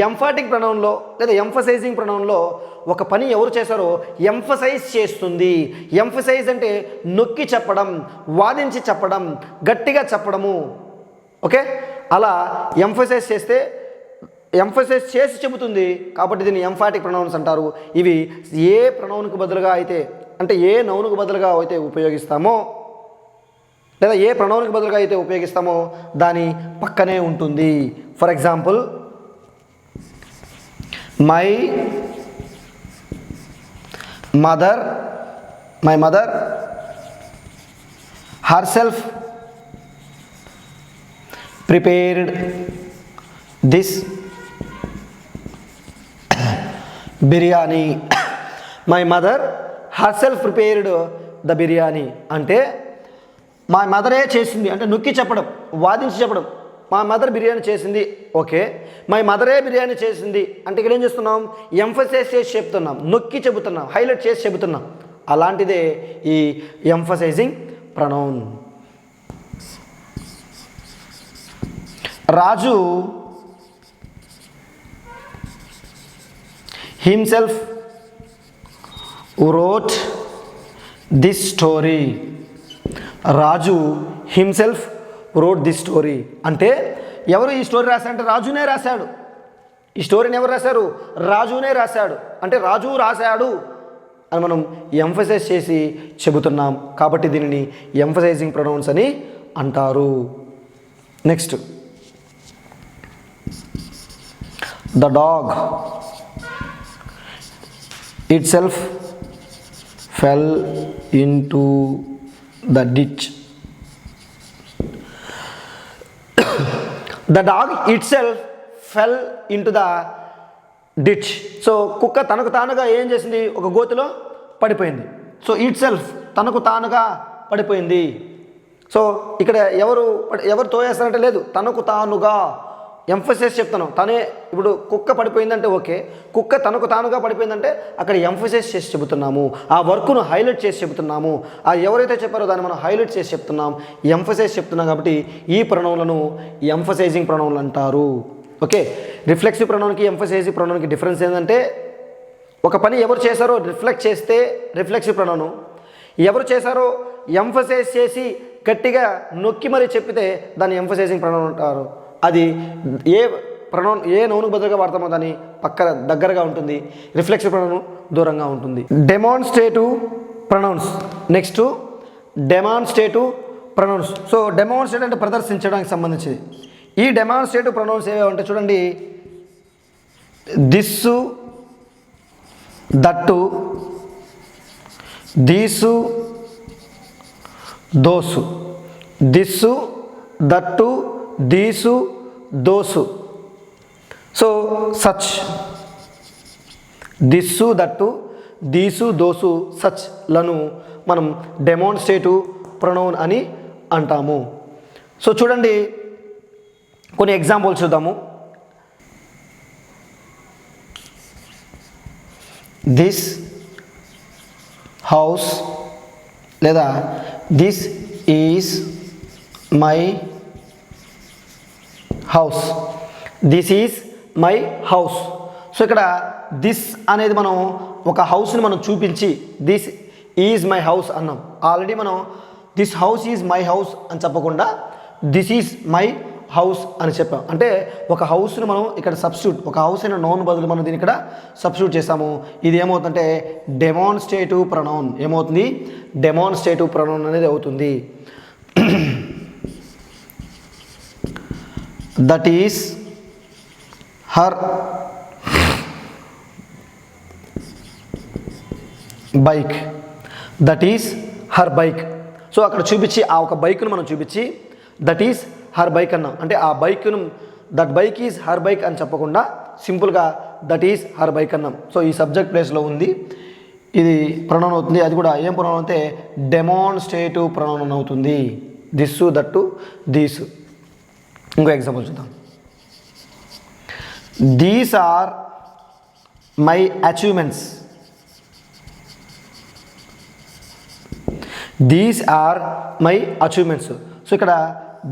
ఎంఫాటిక్ ప్రొనౌన్లో లేదా ఎంఫసైజింగ్ ప్రొనౌన్లో ఒక పని ఎవరు చేశారో ఎంఫసైజ్ చేస్తుంది. ఎంఫసైజ్ అంటే నొక్కి చెప్పడం, వాదించి చెప్పడం, గట్టిగా చెప్పడము. ఓకే, అలా ఎంఫసైజ్ చేసి చెబుతుంది కాబట్టి దీన్ని ఎంఫాటిక్ ప్రొనౌన్స్ అంటారు. ఇవి ఏ ప్రొనౌన్కు బదులుగా అయితే అంటే ఏ నౌన్కు బదులుగా అయితే ఉపయోగిస్తామో లేదా ఏ ప్రొనౌన్కి బదులుగా అయితే ఉపయోగిస్తామో దాని పక్కనే ఉంటుంది. For example, my mother her self prepared this biryani. My mother herself prepared the biryani అంటే మా మదరే చేసింది అంటే నొక్కి చెప్పడం, వాదించి చెప్పడం. మా మదర్ బిర్యానీ చేసింది, ఓకే. మై మదరే బిర్యానీ చేసింది అంటే ఇక్కడ ఏం చేస్తున్నాం, ఎంఫసైజ్ చేసి చెప్తున్నాం, నొక్కి చెబుతున్నాం, హైలైట్ చేసి చెబుతున్నాం. అలాంటిదే ఈ emphasising pronoun. Raju himself wrote this story. Raju himself wrote this story అంటే ఎవరు ఈ స్టోరీ రాశారంటే రాజునే రాశాడు. ఈ స్టోరీని ఎవరు రాశారు, రాజునే రాశాడు. అంటే రాజు రాశాడు అని మనం ఎంఫసైజ్ చేసి చెబుతున్నాం. కాబట్టి దీనిని ఎంఫసైజింగ్ ప్రొనౌన్స్ అని అంటారు. Next, the dog itself fell into the ditch. The dog itself fell into the ditch. So కుక్క తనకు తానుగా ఏం చేసింది, ఒక గోతిలో పడిపోయింది. సో itself తనకు తానుగా పడిపోయింది. సో ఇక్కడ ఎవరు తోయేస్తారంటే లేదు, తనకు తానుగా ఎంఫసైజ్ చెప్తాను. తనే ఇప్పుడు కుక్క పడిపోయిందంటే ఓకే, కుక్క తనకు తానుగా పడిపోయిందంటే అక్కడ ఎంఫసైజ్ చేసి చెబుతున్నాము, ఆ వర్క్ను హైలైట్ చేసి చెబుతున్నాము. ఆ ఎవరైతే చెప్పారో దాన్ని మనం హైలైట్ చేసి చెప్తున్నాం, ఎంఫసైజ్ చెప్తున్నాం. కాబట్టి ఈ ప్రొనౌన్లను ఎంఫసైజింగ్ ప్రొనౌన్లు అంటారు. ఓకే, రిఫ్లెక్సివ్ ప్రొనౌన్కి ఎంఫసైజింగ్ ప్రొనౌన్కి డిఫరెన్స్ ఏంటంటే, ఒక పని ఎవరు చేశారో రిఫ్లెక్ట్ చేస్తే రిఫ్లెక్సివ్ ప్రొనౌన్, ఎవరు చేశారో ఎంఫసైజ్ చేసి గట్టిగా నొక్కి మరీ చెప్పితే దాన్ని ఎంఫసైజింగ్ ప్రొనౌన్ అంటారు. అది ఏ నౌన్కు బదులుగా వాడతామో దాని దగ్గరగా ఉంటుంది, రిఫ్లెక్సివ్ ప్రొనౌన్ దూరంగా ఉంటుంది. Demonstrative pronouns. Next, demonstrative pronouns. So demonstrate అంటే ప్రదర్శించడానికి సంబంధించింది. ఈ డెమాన్స్ట్రేటివ్ ప్రొనౌన్స్ ఏవేవంటే చూడండి, this, that, these, dose. This, that, these, dose. So such, this, that, these, dose, such లను మనం డెమాన్స్ట్రేటివ్ ప్రొనౌన్ అని అంటాము. సో చూడండి, కొన్ని ఎగ్జాంపుల్స్ చూద్దాము. దిస్ హౌస్ లేదా this is my house. This is my house. So ఇక్కడ దిస్ అనేది మనం ఒక హౌస్ని మనం చూపించి దిస్ ఈజ్ మై హౌస్ అన్నాం. ఆల్రెడీ మనం this house is my house అని చెప్పకుండా దిస్ ఈజ్ మై హౌస్ అని చెప్పాం. అంటే ఒక హౌస్ని మనం ఇక్కడ సబ్స్టిట్యూట్, ఒక హౌస్ అయిన నౌన్ బదులు మనం దీన్ని ఇక్కడ సబ్స్టిట్యూట్ చేసాము. ఇది ఏమవుతుందంటే డెమాన్స్ట్రేటివ్ ప్రొనౌన్. ఏమవుతుంది, డెమాన్స్ట్రేటివ్ ప్రొనౌన్ అనేది అవుతుంది. That is her bike. That is her bike. So అక్కడ చూపించి ఆ ఒక బైక్ను మనం చూపించి దట్ ఈస్ హర్ బైక్ అన్నాం. అంటే ఆ బైక్ను that bike is her bike అని చెప్పకుండా సింపుల్గా దట్ ఈస్ హర్ బైక్ అన్నాం. సో ఈ సబ్జెక్ట్ ప్లేస్లో ఉంది, ఇది ప్రొనౌన్ అవుతుంది. అది కూడా ఏం ప్రొనౌన్ అంటే డెమాన్స్ట్రేటివ్ ప్రొనౌన్ అవుతుంది. This, that, these. ఇంకో ఎగ్జాంపుల్ చూద్దాం. These are my achievements. These are my achievements. So ఇక్కడ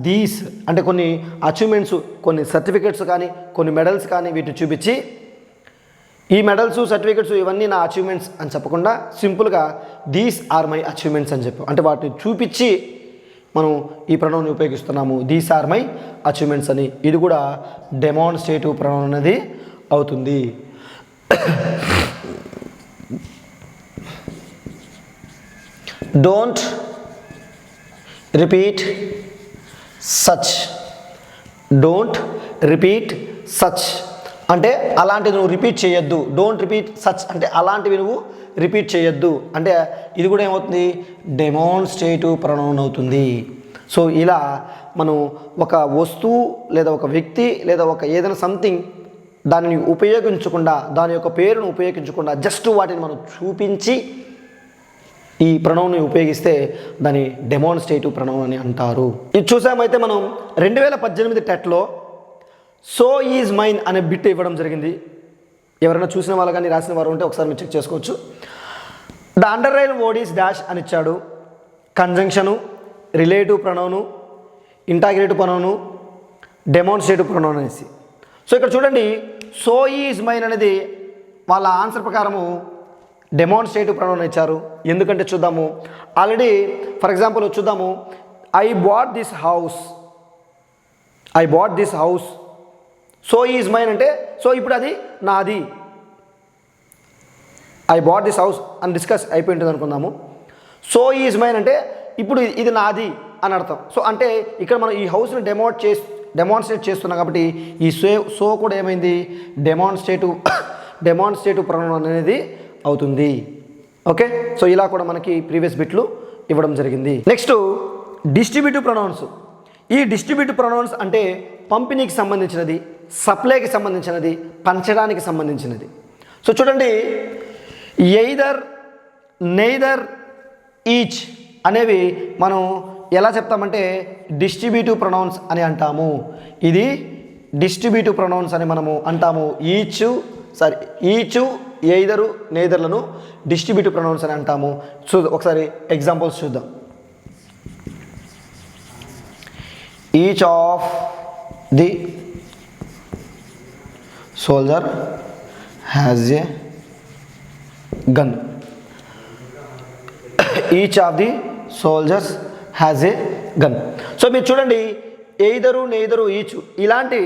దీస్ అంటే కొన్ని అచీవ్మెంట్స్, కొన్ని సర్టిఫికెట్స్ కానీ కొన్ని మెడల్స్ కానీ వీటిని చూపించి ఈ మెడల్స్, సర్టిఫికెట్స్ ఇవన్నీ నా అచీవ్మెంట్స్ అని చెప్పకుండా సింపుల్గా దీస్ ఆర్ మై అచీవ్మెంట్స్ అని చెప్పాం. అంటే వాటిని చూపించి మనం ఈ ప్రొనౌన్ ఉపయోగిస్తున్నాము, దీస్ ఆర్ మై అచీవ్మెంట్స్ అని. ఇది కూడా డెమాన్స్ట్రేటివ్ ప్రొనౌన్ అనేది అవుతుంది. Don't repeat such. Don't repeat such అంటే అలాంటివి నువ్వు రిపీట్ చేయొద్దు. డోంట్ రిపీట్ సచ్ అంటే అలాంటివి నువ్వు రిపీట్ చేయొద్దు. అంటే ఇది కూడా ఏమవుతుంది, డెమాన్స్ట్రేటివ్ ప్రొనౌన్ అవుతుంది. సో ఇలా మనం ఒక వస్తువు లేదా ఒక వ్యక్తి లేదా ఒక ఏదైనా సంథింగ్ దానిని ఉపయోగించకుండా, దాని యొక్క పేరును ఉపయోగించకుండా జస్ట్ వాటిని మనం చూపించి ఈ ప్రణౌన్ని ఉపయోగిస్తే దాన్ని డెమాన్స్ట్రేటివ్ ప్రణౌన్ అని అంటారు. ఇది చూసామైతే మనం 2018 టెట్లో సో ఈజ్ మైన్ అనే బిట్ ఇవ్వడం జరిగింది. ఎవరైనా చూసిన వాళ్ళు కానీ రాసిన వారు ఉంటే ఒకసారి మీరు చెక్ చేసుకోవచ్చు. The under line word is dash అని ఇచ్చాడు. కంజంక్షను, రిలేటివ్ ప్రణౌను, ఇంటాగ్రేటివ్ ప్రణౌను, డెమాన్స్ట్రేటివ్ ప్రణౌన్ అనేసి. సో ఇక్కడ చూడండి, సో ఈజ్ మైన్ అనేది వాళ్ళ ఆన్సర్ ప్రకారము డెమాన్స్ట్రేటివ్ ప్రణౌన్ ఇచ్చారు. ఎందుకంటే చూద్దాము, ఆల్రెడీ ఫర్ ఎగ్జాంపుల్ చూద్దాము, I bought this house. So is mine అంటే సో ఇప్పుడు అది నాది. ఐ బాట్ దిస్ హౌస్ అని డిస్కస్ అయిపోయి ఉంటుంది అనుకుందాము. సో ఈజ్ మైన్ అంటే ఇప్పుడు ఇది నాది అని అర్థం. సో అంటే ఇక్కడ మనం ఈ హౌస్ని డెమాన్స్ట్రేట్ చేస్తున్నాం కాబట్టి ఈ సో కూడా ఏమైంది, డెమాన్స్ట్రేటివ్ ప్రణౌన్ అనేది అవుతుంది. ఓకే, సో ఇలా కూడా మనకి ప్రీవియస్ బిట్లు ఇవ్వడం జరిగింది. Next distributive pronouns. ఈ డిస్ట్రిబ్యూటివ్ ప్రొనౌన్స్ అంటే పంపిణీకి సంబంధించినది, సప్లైకి సంబంధించినది, పంచడానికి సంబంధించినది. సో చూడండి, ఎయిదర్, నెయిదర్, ఈచ్ అనేవి మనం ఎలా చెప్తామంటే డిస్ట్రిబ్యూటివ్ ప్రొనౌన్స్ అని అంటాము. ఇది డిస్ట్రిబ్యూటివ్ ప్రొనౌన్స్ అని మనము అంటాము. ఈచు, ఎయిదరు, నెయిదర్లను డిస్ట్రిబ్యూటివ్ ప్రొనౌన్స్ అని అంటాము. సో ఒకసారి ఎగ్జాంపుల్స్ చూద్దాం. Each of the soldier has a gun. Each of the soldiers has a gun. So మీరు చూడండి, ఎయిదరు, నెయిదరు, ఈచ్ ఇలాంటి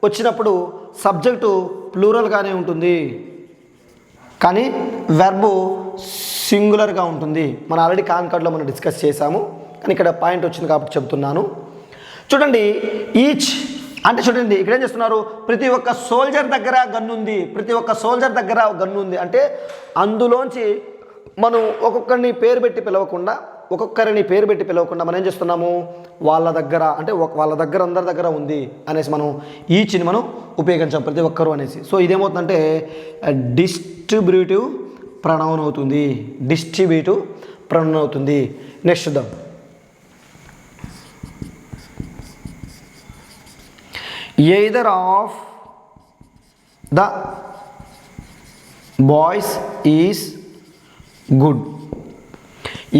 వచ్చినప్పుడు సబ్జెక్టు ప్లూరల్గానే ఉంటుంది, కానీ వెర్బు సింగులర్గా ఉంటుంది. మనం ఆల్రెడీ కాన్కార్డ్లో మనం డిస్కస్ చేసాము, కానీ ఇక్కడ పాయింట్ వచ్చింది కాబట్టి చెప్తున్నాను. చూడండి, ఈచ్ అంటే చూడండి ఇక్కడ ఏం చేస్తున్నారు, ప్రతి ఒక్క సోల్జర్ దగ్గర గన్ను ఉంది, ప్రతి ఒక్క సోల్జర్ దగ్గర గన్ను ఉంది అంటే అందులోంచి మనం ఒక్కొక్కరిని పేరు పెట్టి పిలవకుండా మనం ఏం చేస్తున్నాము, వాళ్ళ దగ్గర అంటే వాళ్ళ దగ్గర అందరి దగ్గర ఉంది అనేసి మనం ఈచ్ని మనం ఉపయోగించాం, ప్రతి ఒక్కరు అనేసి. సో ఇదేమవుతుందంటే డిస్ట్రిబ్యూటివ్ ప్రణౌన్ అవుతుంది. నెక్స్ట్ చూద్దాం. Either of the boys is good.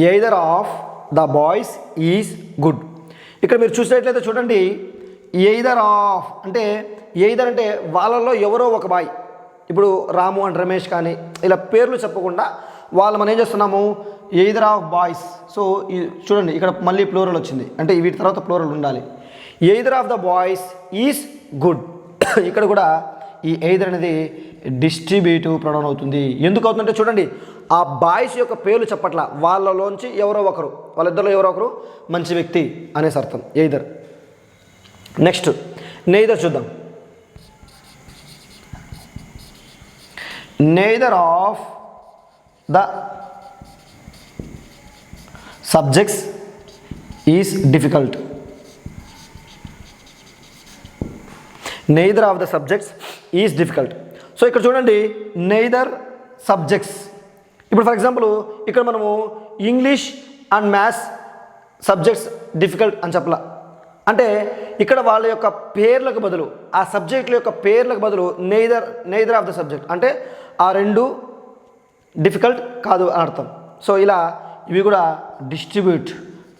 Either of the boys is good. ఇక్కడ మీరు చూసినట్లయితే చూడండి, ఎయిదర్ ఆఫ్ అంటే ఎయిదర్ అంటే వాళ్ళలో ఎవరో ఒక బాయ్, ఇప్పుడు రాము అండ్ రమేష్ కానీ ఇలా పేర్లు చెప్పకుండా వాళ్ళు మనం ఏం చేస్తున్నాము, ఎయిదర్ ఆఫ్ బాయ్స్. సో చూడండి ఇక్కడ మళ్ళీ ప్లూరల్ వచ్చింది, అంటే వీటి తర్వాత ప్లూరల్ ఉండాలి. Either of the boys is good. ఇక్కడ కూడా ఈ ఎయిదర్ అనేది డిస్ట్రిబ్యూటివ్ ప్రొనౌన్ అవుతుంది. ఎందుకు అవుతుందంటే చూడండి, ఆ బాయ్స్ యొక్క పేర్లు చెప్పట్ల, వాళ్ళలోంచి వాళ్ళిద్దరిలో ఎవరో ఒకరు మంచి వ్యక్తి అనేసి అర్థం ఎయిదర్. నెక్స్ట్ నెయిదర్ చూద్దాం. Neither of the subjects is difficult. Neither of the subjects is difficult. So ఇక్కడ చూడండి, నెయిదర్ సబ్జెక్ట్స్. ఇప్పుడు ఫర్ ఎగ్జాంపుల్ ఇక్కడ మనము English and maths subjects difficult అని చెప్పలా, అంటే ఇక్కడ వాళ్ళ యొక్క పేర్లకు బదులు, ఆ సబ్జెక్టుల యొక్క పేర్లకు బదులు నెయిదర్ ఆఫ్ ద సబ్జెక్ట్ అంటే ఆ రెండు డిఫికల్ట్ కాదు అని అర్థం. సో ఇలా ఇవి కూడా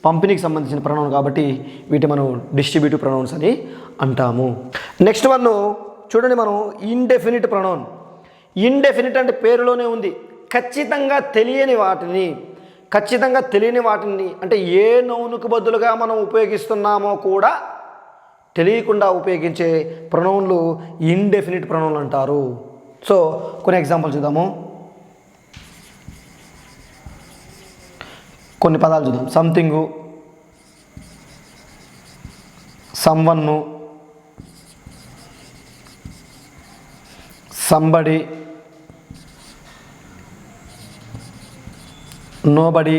పంపిణీకి సంబంధించిన ప్రొనౌన్ కాబట్టి వీటి మనం డిస్ట్రిబ్యూటివ్ ప్రొనౌన్స్ అని అంటాము. నెక్స్ట్ వన్ చూడండి, మనం ఇండెఫినిట్ ప్రొనౌన్. ఇండెఫినిట్ అంటే పేరులోనే ఉంది, ఖచ్చితంగా తెలియని వాటిని అంటే ఏ నౌనుకు బదులుగా మనం ఉపయోగిస్తున్నామో కూడా తెలియకుండా ఉపయోగించే ప్రొనౌన్లు ఇండెఫినిట్ ప్రొనౌన్లు అంటారు. సో కొన్ని ఎగ్జాంపుల్ చూద్దాము, కొన్ని పదాలు చూద్దాం. Something, someone, somebody, nobody,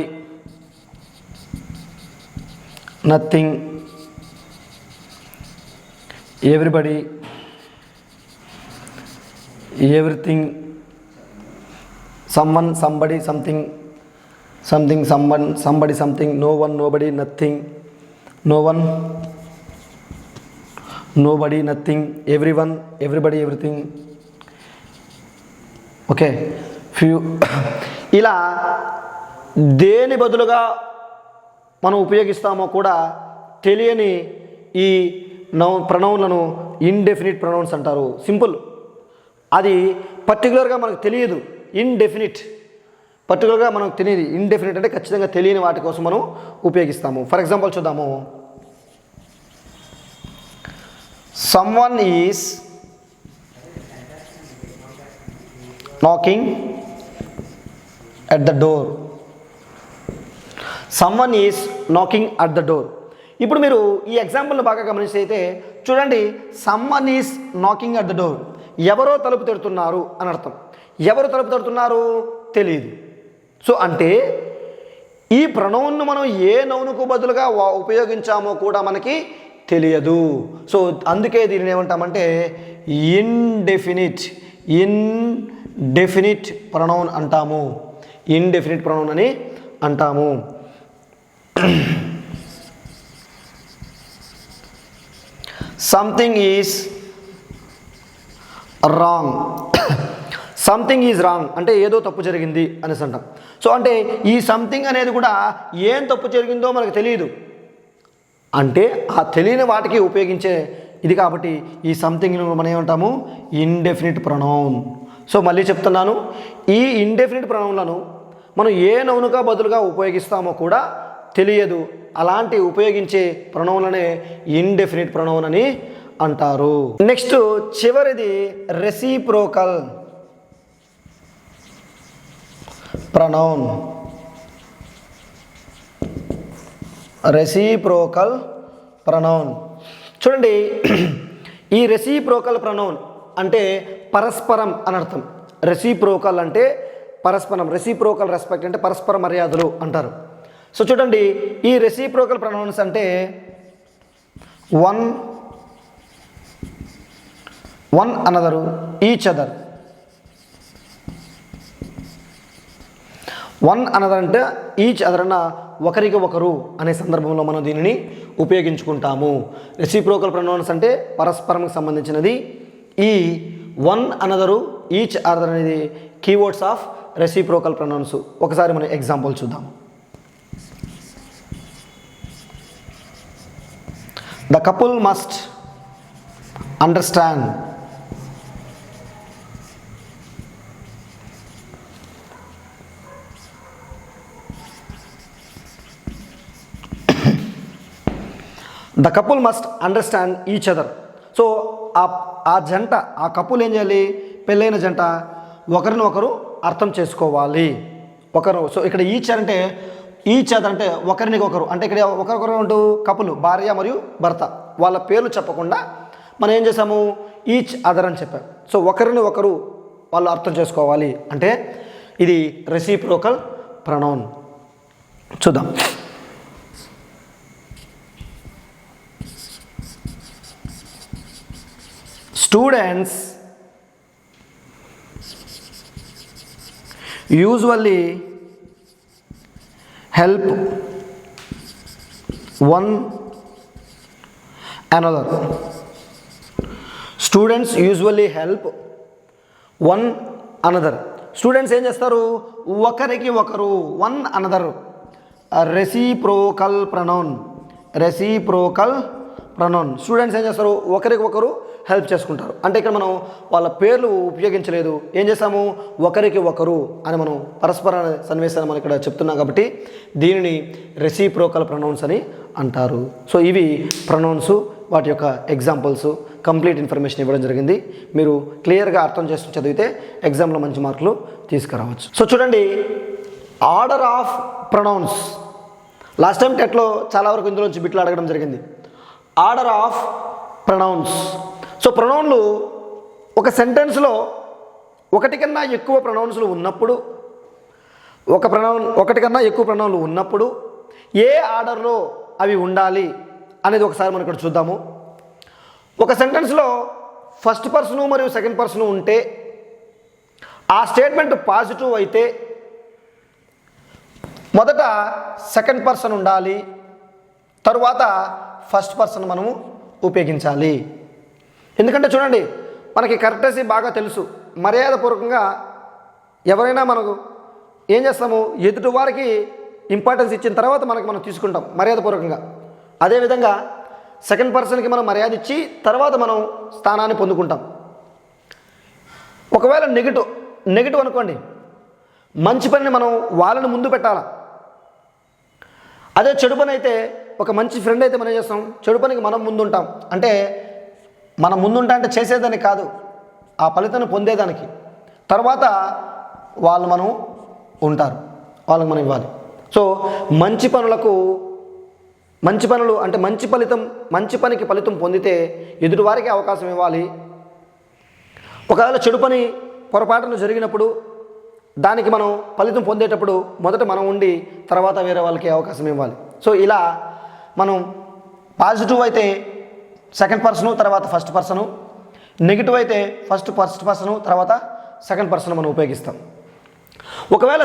nothing, everybody, everything, someone, somebody, something, something, someone, somebody, something, no one, nobody, nothing, no one, nobody, nothing, everyone, everybody, everything. Okay, few. ఇలా దేని బదులుగా మనం ఉపయోగిస్తామో కూడా తెలియని ఈ ప్రొనౌన్లను ఇండెఫినిట్ ప్రొనౌన్స్ అంటారు. సింపుల్, అది పర్టికులర్గా మనకు తెలియదు. ఇండెఫినిట్ పర్టికులర్గా మనకు తెలియదు. ఇండెఫినిట్ అంటే ఖచ్చితంగా తెలియని వాటి కోసం మనం ఉపయోగిస్తాము. ఫర్ ఎగ్జాంపుల్ చూద్దాము. Someone is knocking at the door. Someone is knocking at the door. ఇప్పుడు మీరు ఈ ఎగ్జాంపుల్ని బాగా గమనిస్తే అయితే చూడండి, someone is knocking at the door, ఎవరో తలుపు తడుతున్నారు అని అర్థం. ఎవరు తలుపు తడుతున్నారు తెలియదు. సో అంటే ఈ ప్రొనౌన్ను మనం ఏ నౌనుకు బదులుగా ఉపయోగించామో కూడా మనకి తెలియదు. సో అందుకే దీనిని ఏమంటామంటే ఇండెఫినిట్ ప్రొనౌన్ అంటాము. ఇండెఫినిట్ ప్రొనౌన్ అని అంటాము. Something is wrong. Something is wrong అంటే ఏదో తప్పు జరిగింది అనేసి అంటాం. సో అంటే ఈ సంథింగ్ అనేది కూడా ఏం తప్పు జరిగిందో మనకు తెలియదు. అంటే ఆ తెలియని వాటికి ఉపయోగించే ఇది కాబట్టి ఈ సంథింగ్ను మనం ఏమంటాము ఇండెఫినిట్ ప్రొనౌన్. సో మళ్ళీ చెప్తున్నాను, ఈ ఇండెఫినిట్ ప్రొనౌన్లను మనం ఏ నౌనుగా బదులుగా ఉపయోగిస్తామో కూడా తెలియదు. అలాంటి ఉపయోగించే ప్రొనౌన్లనే ఇండెఫినిట్ ప్రొనౌన్ అని అంటారు. నెక్స్ట్ చివరిది రెసిప్రోకల్ ప్రొనౌన్. రెసిప్రోకల్ ప్రొనౌన్ చూడండి, ఈ రెసిప్రోకల్ ప్రొనౌన్ అంటే పరస్పరం అని అర్థం. రెసిప్రోకల్ అంటే పరస్పరం, రెసిప్రోకల్ రెస్పెక్ట్ అంటే పరస్పర మర్యాదలు అంటారు. సో చూడండి, ఈ రెసిప్రోకల్ ప్రొనౌన్స్ అంటే one another, each other. One another అంటే ఈచ్ అదర్ అన్న ఒకరికి ఒకరు అనే సందర్భంలో మనం దీనిని ఉపయోగించుకుంటాము. రెసిప్రోకల్ ప్రొనౌన్స్ అంటే పరస్పరంకి సంబంధించినది. ఈ వన్ అనదరు, ఈచ్ అదర్ అనేది కీవర్డ్స్ ఆఫ్ రెసిప్రోకల్ ప్రొనౌన్స్. ఒకసారి మనం ఎగ్జాంపుల్ చూద్దాం. The couple must understand the couple must understand each other. So ఆ జంట, ఆ కపుల్ ఏం చేయాలి, పెళ్ళైన జంట ఒకరిని ఒకరు అర్థం చేసుకోవాలి. ఒకరు, సో ఇక్కడ ఈచ్ అంటే ఈచ్ అదర్ అంటే ఒకరికి ఒకరు, అంటే ఇక్కడ ఒకరికొకరు అంటూ కపుల్, భార్య మరియు భర్త, వాళ్ళ పేర్లు చెప్పకుండా మనం ఏం చేసాము ఈచ్ అదర్ అని చెప్పాం. సో ఒకరిని ఒకరు వాళ్ళు అర్థం చేసుకోవాలి అంటే ఇది రెసిప్రోకల్ ప్రొనౌన్. చూద్దాం. Students usually help one another. Students usually help one another. Students ఏం చేస్తారు, ఒకరికి ఒకరు, one another. Reciprocal pronoun, reciprocal pronoun. Students ఏం చేస్తారు, ఒకరికి ఒకరు హెల్ప్ చేసుకుంటారు. అంటే ఇక్కడ మనం వాళ్ళ పేర్లు ఉపయోగించలేదు, ఏం చేస్తాము ఒకరికి ఒకరు అని మనం పరస్పర సన్నివేశాన్ని మనం ఇక్కడ చెప్తున్నాం కాబట్టి దీనిని రెసిప్రోకల్ ప్రొనౌన్స్ అని అంటారు. సో ఇవి ప్రొనౌన్స్, వాటి యొక్క ఎగ్జాంపుల్స్, కంప్లీట్ ఇన్ఫర్మేషన్ ఇవ్వడం జరిగింది. మీరు క్లియర్గా అర్థం చేస్తూ చదివితే ఎగ్జామ్లో మంచి మార్కులు తీసుకురావచ్చు. సో చూడండి, order of pronouns. Last time టెట్లో చాలా వరకు ఇందులోంచి బిట్లు అడగడం జరిగింది. Order of pronouns. సో ప్రొనౌన్లు ఒక సెంటెన్స్లో ఒకటి కన్నా ఎక్కువ ప్రొనౌన్స్లు ఉన్నప్పుడు, ఒకటి కన్నా ఎక్కువ ప్రొనౌన్లు ఉన్నప్పుడు ఏ ఆర్డర్లో అవి ఉండాలి అనేది ఒకసారి మనం ఇక్కడ చూద్దాము. ఒక సెంటెన్స్లో ఫస్ట్ పర్సను మరియు సెకండ్ పర్సను ఉంటే ఆ స్టేట్మెంట్ పాజిటివ్ అయితే మొదట సెకండ్ పర్సన్ ఉండాలి, తరువాత ఫస్ట్ పర్సన్ మనము ఉపయోగించాలి. ఎందుకంటే చూడండి, మనకి కరెక్టసీ బాగా తెలుసు. మర్యాదపూర్వకంగా ఎవరైనా మనకు ఏం చేస్తాము, ఎదుటి వారికి ఇంపార్టెన్స్ ఇచ్చిన తర్వాత మనం తీసుకుంటాం మర్యాదపూర్వకంగా. అదేవిధంగా సెకండ్ పర్సన్కి మనం మర్యాద ఇచ్చి తర్వాత మనం స్థానాన్ని పొందుకుంటాం. ఒకవేళ నెగిటివ్ అనుకోండి, మంచి పనిని మనం వాళ్ళని ముందు పెట్టాలా. అదే చెడు పని అయితే, ఒక మంచి ఫ్రెండ్ అయితే మనం ఏం చేస్తాం, చెడు పనికి మనం ముందుంటాం. అంటే మనం ముందుంటా అంటే చేసేదానికి కాదు, ఆ ఫలితాన్ని పొందేదానికి. తర్వాత వాళ్ళు మనం ఉంటారు, వాళ్ళకి మనం ఇవ్వాలి. సో మంచి పనులు అంటే మంచి పనికి ఫలితం పొందితే ఎదుటివారికి అవకాశం ఇవ్వాలి. ఒకవేళ చెడు పని పొరపాటున జరిగినప్పుడు దానికి మనం ఫలితం పొందేటప్పుడు మొదట మనం ఉండి తర్వాత వేరే వాళ్ళకి అవకాశం ఇవ్వాలి. సో ఇలా మనం పాజిటివ్ అయితే సెకండ్ పర్సను తర్వాత ఫస్ట్ పర్సను, నెగిటివ్ అయితే ఫస్ట్ పర్సను తర్వాత సెకండ్ పర్సన్ మనం ఉపయోగిస్తాం. ఒకవేళ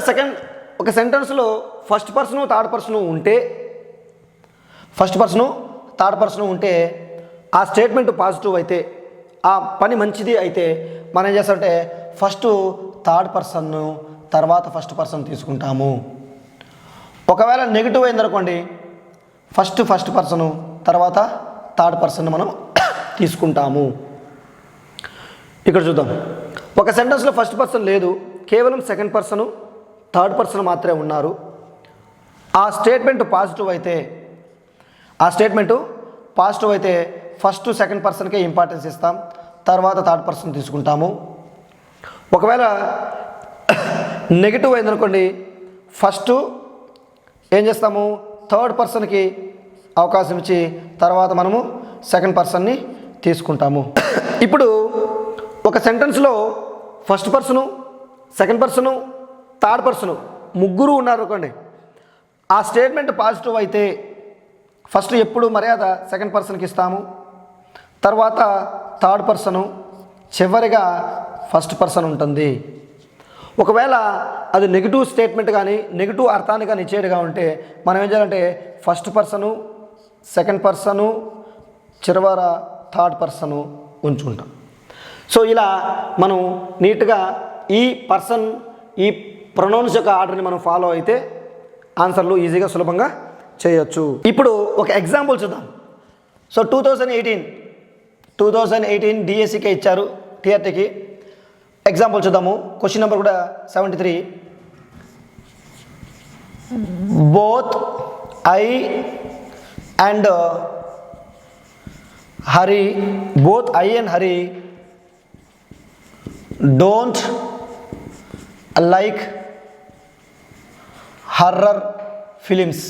ఒక సెంటెన్స్లో ఫస్ట్ పర్సను థర్డ్ పర్సను ఉంటే ఆ స్టేట్మెంట్ పాజిటివ్ అయితే, ఆ పని మంచిది అయితే మనం ఏం చేస్తామంటే ఫస్ట్ థర్డ్ పర్సన్ తర్వాత ఫస్ట్ పర్సన్ తీసుకుంటాము. ఒకవేళ నెగిటివ్ అయిందనుకోండి, ఫస్ట్ పర్సను తర్వాత థర్డ్ పర్సన్ మనం తీసుకుంటాము. ఇక్కడ చూద్దాం, ఒక సెంటెన్స్లో ఫస్ట్ పర్సన్ లేదు, కేవలం సెకండ్ పర్సను థర్డ్ పర్సన్ మాత్రమే ఉన్నారు. ఆ స్టేట్మెంట్ పాజిటివ్ అయితే ఫస్ట్ సెకండ్ పర్సన్కే ఇంపార్టెన్స్ ఇస్తాం, తర్వాత థర్డ్ పర్సన్ తీసుకుంటాము. ఒకవేళ నెగిటివ్ అయిందనుకోండి, ఫస్ట్ ఏం చేస్తాము, థర్డ్ పర్సన్కి అవకాశం ఇచ్చి తర్వాత మనము సెకండ్ పర్సన్ని తీసుకుంటాము. ఇప్పుడు ఒక సెంటెన్స్లో first person, second person, third person ముగ్గురు ఉన్నారు అనుకోండి, ఆ స్టేట్మెంట్ పాజిటివ్ అయితే ఫస్ట్ ఎప్పుడు మర్యాద సెకండ్ పర్సన్కి ఇస్తాము, తర్వాత థర్డ్ పర్సను, చివరిగా ఫస్ట్ పర్సన్ ఉంటుంది. ఒకవేళ అది నెగిటివ్ స్టేట్మెంట్ కానీ నెగిటివ్ అర్థాన్ని కానీ ఇచ్చేట్టుగా ఉంటే మనం ఏం చేయాలంటే ఫస్ట్ పర్సను, సెకండ్ పర్సను, చివర థర్డ్ పర్సను ఉంచుకుంటాం. సో ఇలా మనం నీట్గా ఈ ప్రొనౌన్స్ యొక్క ఆర్డర్ని మనం ఫాలో అయితే ఆన్సర్లు ఈజీగా సులభంగా చేయొచ్చు. ఇప్పుడు ఒక ఎగ్జాంపుల్ చూద్దాం. సో 2018 డిఎస్సికే ఇచ్చారు, టీఆర్టీకి. ఎగ్జాంపుల్ చూద్దాము. క్వశ్చన్ నెంబర్ కూడా 73. Both I and Hari don't like horror films.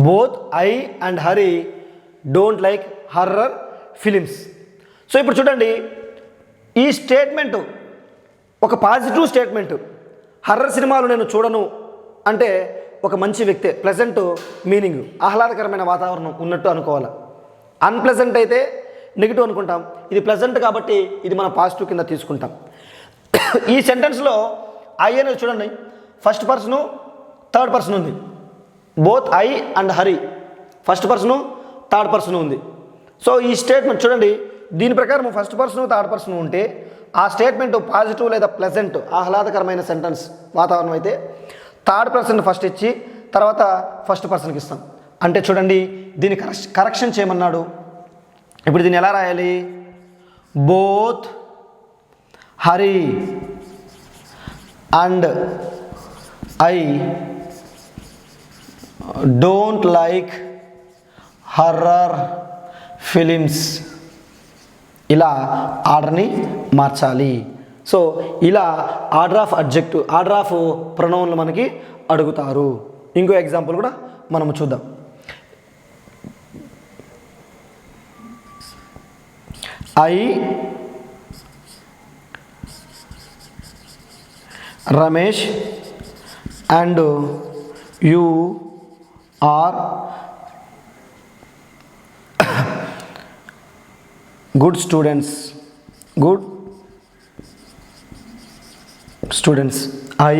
Both I and Hari don't like horror films. So ఇప్పుడు చూడండి, ఈ స్టేట్మెంటు ఒక పాజిటివ్ స్టేట్మెంటు. హర్రర్ సినిమాలు నేను చూడను అంటే ఒక మంచి వ్యక్తే, ప్లెజెంట్ మీనింగ్, ఆహ్లాదకరమైన వాతావరణం ఉన్నట్టు అనుకోవాలి. అన్ప్లెజెంట్ అయితే నెగిటివ్ అనుకుంటాం. ఇది ప్లెజెంట్ కాబట్టి ఇది మనం పాజిటివ్ కింద తీసుకుంటాం. ఈ సెంటెన్స్లో ఐ అనేది చూడండి, ఫస్ట్ పర్సను థర్డ్ పర్సన్ ఉంది. Both I and Hari first person third person ఉంది. సో ఈ స్టేట్మెంట్ చూడండి, దీని ప్రకారం ఫస్ట్ పర్సన్ థర్డ్ పర్సన్ ఉంటే ఆ స్టేట్మెంట్ పాజిటివ్ లేదా ప్లెజెంట్ ఆహ్లాదకరమైన సెంటెన్స్ వాతావరణం అయితే థర్డ్ పర్సన్ ఫస్ట్ ఇచ్చి తర్వాత ఫస్ట్ పర్సన్కి ఇస్తాం. అంటే చూడండి, దీన్ని కరెక్షన్ చేయమన్నాడు. ఇప్పుడు దీన్ని ఎలా రాయాలి? Both Hari and I don't like horror films. ఇలా ఆర్డర్ని మార్చాలి. సో ఇలా ఆర్డర్ ఆఫ్ ప్రొనౌన్లు మనకి అడుగుతారు. ఇంకో ఎగ్జాంపుల్ కూడా మనము చూద్దాం. I Ramesh and you are good students. I,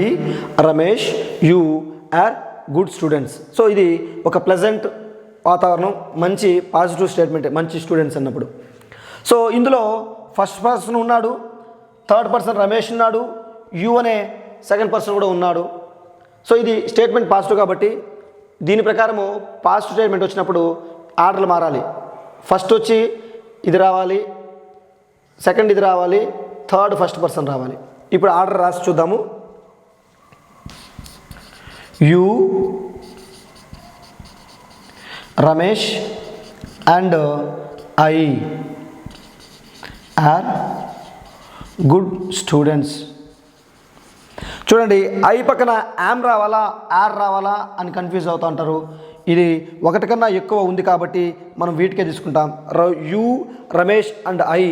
Ramesh, you are good students. So ఇది ఒక ప్లెజెంట్ వాతావరణం, మంచి పాజిటివ్ స్టేట్మెంట్, మంచి స్టూడెంట్స్ అన్నప్పుడు. సో ఇందులో ఫస్ట్ పర్సన్ ఉన్నాడు, థర్డ్ పర్సన్ రమేష్ ఉన్నాడు, యూ అనే సెకండ్ పర్సన్ కూడా ఉన్నాడు. సో ఇది స్టేట్మెంట్ పాజిటివ్ కాబట్టి దీని ప్రకారము పాజిటివ్ స్టేట్మెంట్ వచ్చినప్పుడు ఆర్డర్లు మారాలి. ఫస్ట్ వచ్చి ఇది రావాలి, సెకండ్ ఇది రావాలి, థర్డ్ ఫస్ట్ పర్సన్ రావాలి. ఇప్పుడు ఆర్డర్ రాసి చూద్దాము. You, Ramesh and I are good students. చూడండి, ఐ పక్కన యామ్ రావాలా ఆర్ రావాలా అని కన్ఫ్యూజ్ అవుతూ ఉంటారు. ఇది ఒకటి కన్నా ఎక్కువ ఉంది కాబట్టి మనం వీటికే తీసుకుంటాం. You, Ramesh and I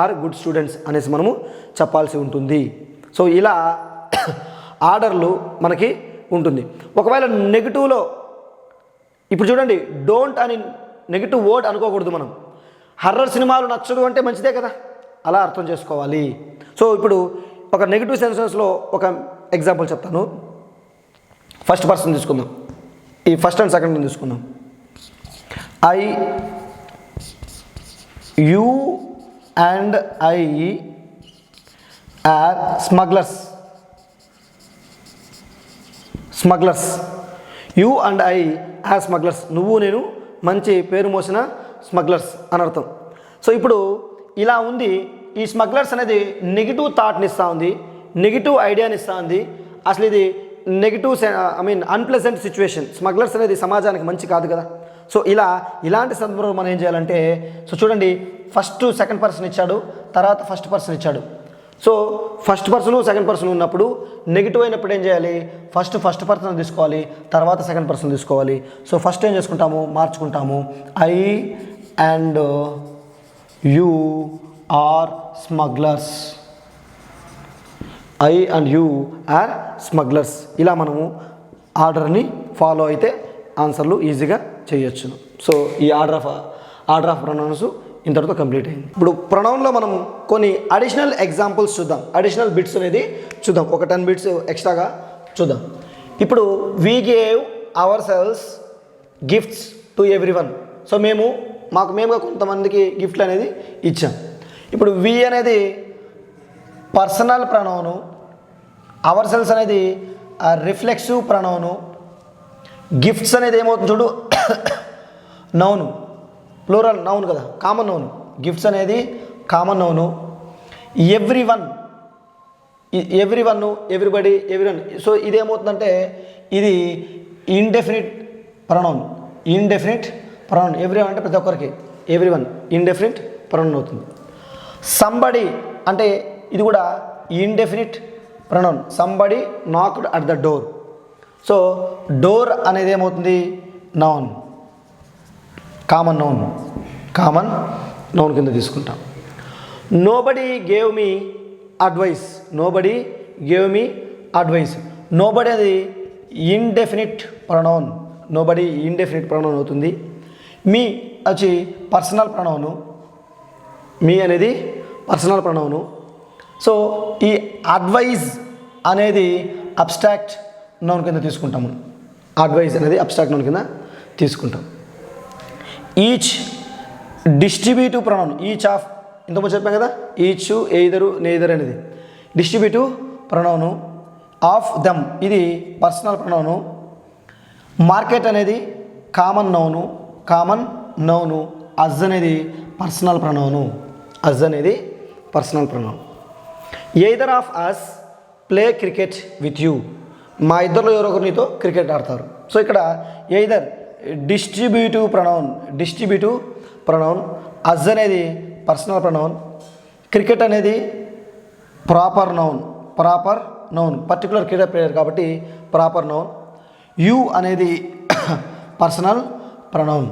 are good students అనేసి మనము చెప్పాల్సి ఉంటుంది. సో ఇలా ఆర్డర్లు మనకి ఉంటుంది. ఒకవేళ నెగిటివ్లో ఇప్పుడు చూడండి, డోంట్ అని నెగిటివ్ వర్డ్ అనుకోకూడదు. మనం హర్రర్ సినిమాలు నచ్చదు అంటే మంచిదే కదా, అలా అర్థం చేసుకోవాలి. సో ఇప్పుడు ఒక నెగిటివ్ సెన్సెస్లో ఒక ఎగ్జాంపుల్ చెప్తాను. ఫస్ట్ పర్సన్ తీసుకుందాం, ఈ ఫస్ట్ అండ్ సెకండ్ తీసుకుందాం. I, you and I are smugglers. You and I are smugglers. నువ్వు నేను మంచి పేరు మోసిన స్మగ్లర్స్ అని అర్థం. సో ఇప్పుడు ఇలా ఉంది. ఈ స్మగ్లర్స్ అనేది నెగిటివ్ థాట్ని ఇస్తూ ఉంది, నెగిటివ్ ఐడియాని ఇస్తూ ఉంది. అసలు ఇది నెగిటివ్ అన్ప్లెజెంట్ సిచ్యువేషన్. స్మగ్లర్స్ అనేది సమాజానికి మంచి కాదు కదా. సో ఇలాంటి సందర్భంలో మనం ఏం చేయాలంటే, సో చూడండి, ఫస్ట్ సెకండ్ పర్సన్ ఇచ్చాడు, తర్వాత ఫస్ట్ పర్సన్ ఇచ్చాడు. So first person second person ఉన్నప్పుడు నెగిటివ్ అయినప్పుడు ఏం చేయాలి, ఫస్ట్ పర్సన్ తీసుకోవాలి, తర్వాత సెకండ్ పర్సన్ తీసుకోవాలి. సో ఫస్ట్ ఏం చేసుకుంటాము, మార్చుకుంటాము. I and you are smugglers. I and you are smugglers. ఇలా మనము ఆర్డర్ని ఫాలో అయితే ఆన్సర్లు ఈజీగా చేయొచ్చు. సో ఈ ఆర్డర్ ఆఫ్ ప్రొనౌన్స్ ఇంతటితో కంప్లీట్ అయింది. ఇప్పుడు ప్రొనౌన్లో మనం కొన్ని అడిషనల్ ఎగ్జాంపుల్స్ చూద్దాం, అడిషనల్ బిట్స్ అనేది చూద్దాం. ఒక 10 బిట్స్ ఎక్స్ట్రాగా చూద్దాం. ఇప్పుడు we gave ourselves gifts to everyone. So మేముగా కొంతమందికి గిఫ్ట్లు అనేది ఇచ్చాం. ఇప్పుడు వి అనేది పర్సనల్ ప్రొనౌను, అవర్ సెల్స్ అనేది రిఫ్లెక్సివ్ ప్రొనౌను, గిఫ్ట్స్ అనేది ఏమవుతుంది చూడు నౌను, ప్లూరల్ నౌన్ కదా, కామన్ నౌను. గిఫ్ట్స్ అనేది common noun. Everyone, everybody, everyone. So ఇదేమవుతుందంటే ఇది ఇండెఫినిట్ ప్రొనౌన్. ఎవ్రీవన్ అంటే ప్రతి ఒక్కరికి, ఎవ్రీవన్ ఇండెఫినిట్ ప్రొనౌన్ అవుతుంది. సంబడి అంటే ఇది కూడా indefinite pronoun. Somebody knocked at the door. So door అనేది ఏమవుతుంది, నౌన్, కామన్ నౌన్ కింద తీసుకుంటాం. Nobody gave me advice. Nobody అది ఇండెఫినిట్ ప్రొనౌన్. అవుతుంది. మీ వచ్చి పర్సనల్ ప్రొనౌను. మీ అనేది పర్సనల్ ప్రొనౌను. సో ఈ అడ్వైజ్ అనేది అబ్స్ట్రాక్ట్ నౌన్ కింద తీసుకుంటాము. Each distributive pronoun. Each of ఇంతకుముందు చెప్పాం కదా, ఈచ్, ఎయిదరు, నెయిదర్ అనేది డిస్ట్రిబ్యూటివ్ ప్రొనౌను. ఆఫ్ దమ్ ఇది పర్సనల్ ప్రొనౌను. మార్కెట్ అనేది కామన్ నౌను. అజ్ అనేది personal pronoun. Either of us play cricket with you. మా ఇద్దరిలో ఎవరొకరు నీతో క్రికెట్ ఆడతారు. సో ఇక్కడ ఎయిదర్ డిస్ట్రిబ్యూటివ్ ప్రొనౌన్. అజ్ అనేది పర్సనల్ ప్రొనౌన్. క్రికెట్ అనేది proper noun. Particular cricket player కాబట్టి ప్రాపర్ నౌన్. యూ అనేది పర్సనల్ ప్రొనౌన్.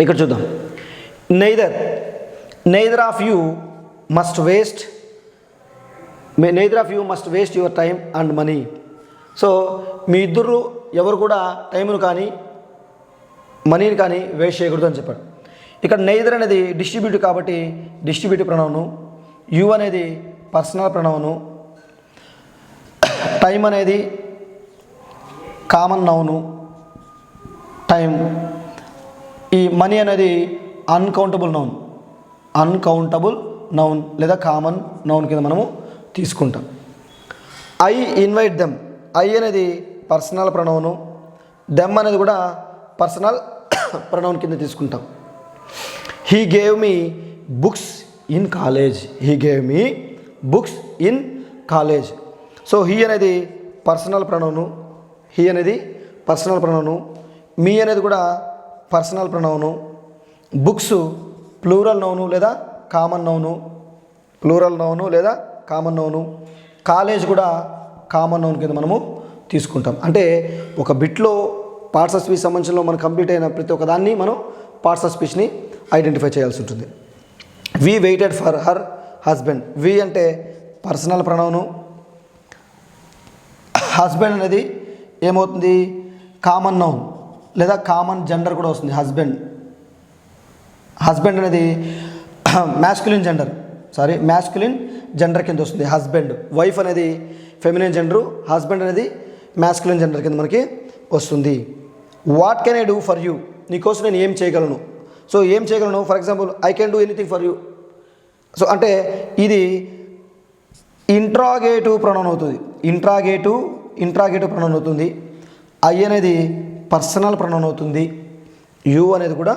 ఇక్కడ చూద్దాం. Neither of you must waste your time and money. So మీ ఇద్దరు ఎవరు కూడా టైంను కానీ మనీని కానీ వేస్ట్ చేయకూడదు అని చెప్పాడు. ఇక్కడ నెయిదర్ అనేది డిస్ట్రిబ్యూటివ్ కాబట్టి డిస్ట్రిబ్యూటివ్ ప్రణవను, యు అనేది పర్సనల్ ప్రణవను, టైం అనేది కామన్ నౌను టైం, ఈ మనీ అనేది అన్కౌంటబుల్ నౌన్ లేదా కామన్ నౌన్ కింద మనము తీసుకుంటాం. ఐ ఇన్వైట్ దెమ్, ఐ అనేది పర్సనల్ ప్రణవను, దెమ్ అనేది కూడా పర్సనల్ ప్రణవన్ కింద తీసుకుంటాం. He gave me books in college, he gave me books in college. So he అనేది పర్సనల్ ప్రణవను, హీ అనేది పర్సనల్ ప్రణవను, మీ అనేది కూడా పర్సనల్ ప్రణవను, బుక్స్ ప్లూరల్ నౌను లేదా కామన్ నౌను, కాలేజ్ కూడా కామన్ నౌన్ కింద మనము తీసుకుంటాం. అంటే ఒక బిట్లో పార్ట్స్ ఆఫ్ స్పీచ్ సంబంధించిన మనం కంప్లీట్ అయిన ప్రతి ఒక్క దాన్ని మనం పార్ట్స్ ఆఫ్ స్పీచ్ని ఐడెంటిఫై చేయాల్సి ఉంటుంది. We waited for her husband, we అంటే పర్సనల్ ప్రణవను, హస్బెండ్ అనేది ఏమవుతుంది కామన్ నౌన్ లేదా కామన్ జెండర్ కూడా వస్తుంది. హస్బెండ్ అనేది మ్యాస్కులిన్ జెండర్ కింద వస్తుంది హస్బెండ్. వైఫ్ అనేది ఫెమినిన్ జెండరు, హస్బెండ్ అనేది మ్యాస్కులిన్ జెండర్ కింద మనకి వస్తుంది. What can I do for you, నీకోసం నేను ఏం చేయగలను. సో ఏం చేయగలను, for example I can do anything for you. So అంటే ఇది ఇంట్రాగేటివ్ ప్రొనౌన్ అవుతుంది, ఇంట్రాగేటివ్ ప్రొనౌన్ అవుతుంది. ఐ అనేది పర్సనల్ ప్రొనౌన్ అవుతుంది, యూ అనేది కూడా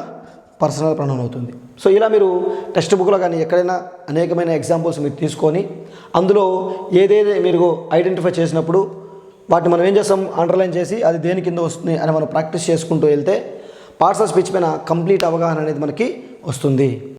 పర్సనల్ ప్రొనౌన్ అవుతుంది. సో ఇలా మీరు టెక్స్ట్ బుక్లో కానీ ఎక్కడైనా అనేకమైన ఎగ్జాంపుల్స్ మీరు తీసుకొని అందులో ఏదైతే మీరు ఐడెంటిఫై చేసినప్పుడు వాటిని మనం ఏం చేస్తాం, అండర్లైన్ చేసి అది దేని కింద వస్తుంది అని మనం ప్రాక్టీస్ చేసుకుంటూ వెళ్తే పార్ట్స్ ఆఫ్ స్పీచ్ పైన కంప్లీట్ అవగాహన అనేది మనకి వస్తుంది.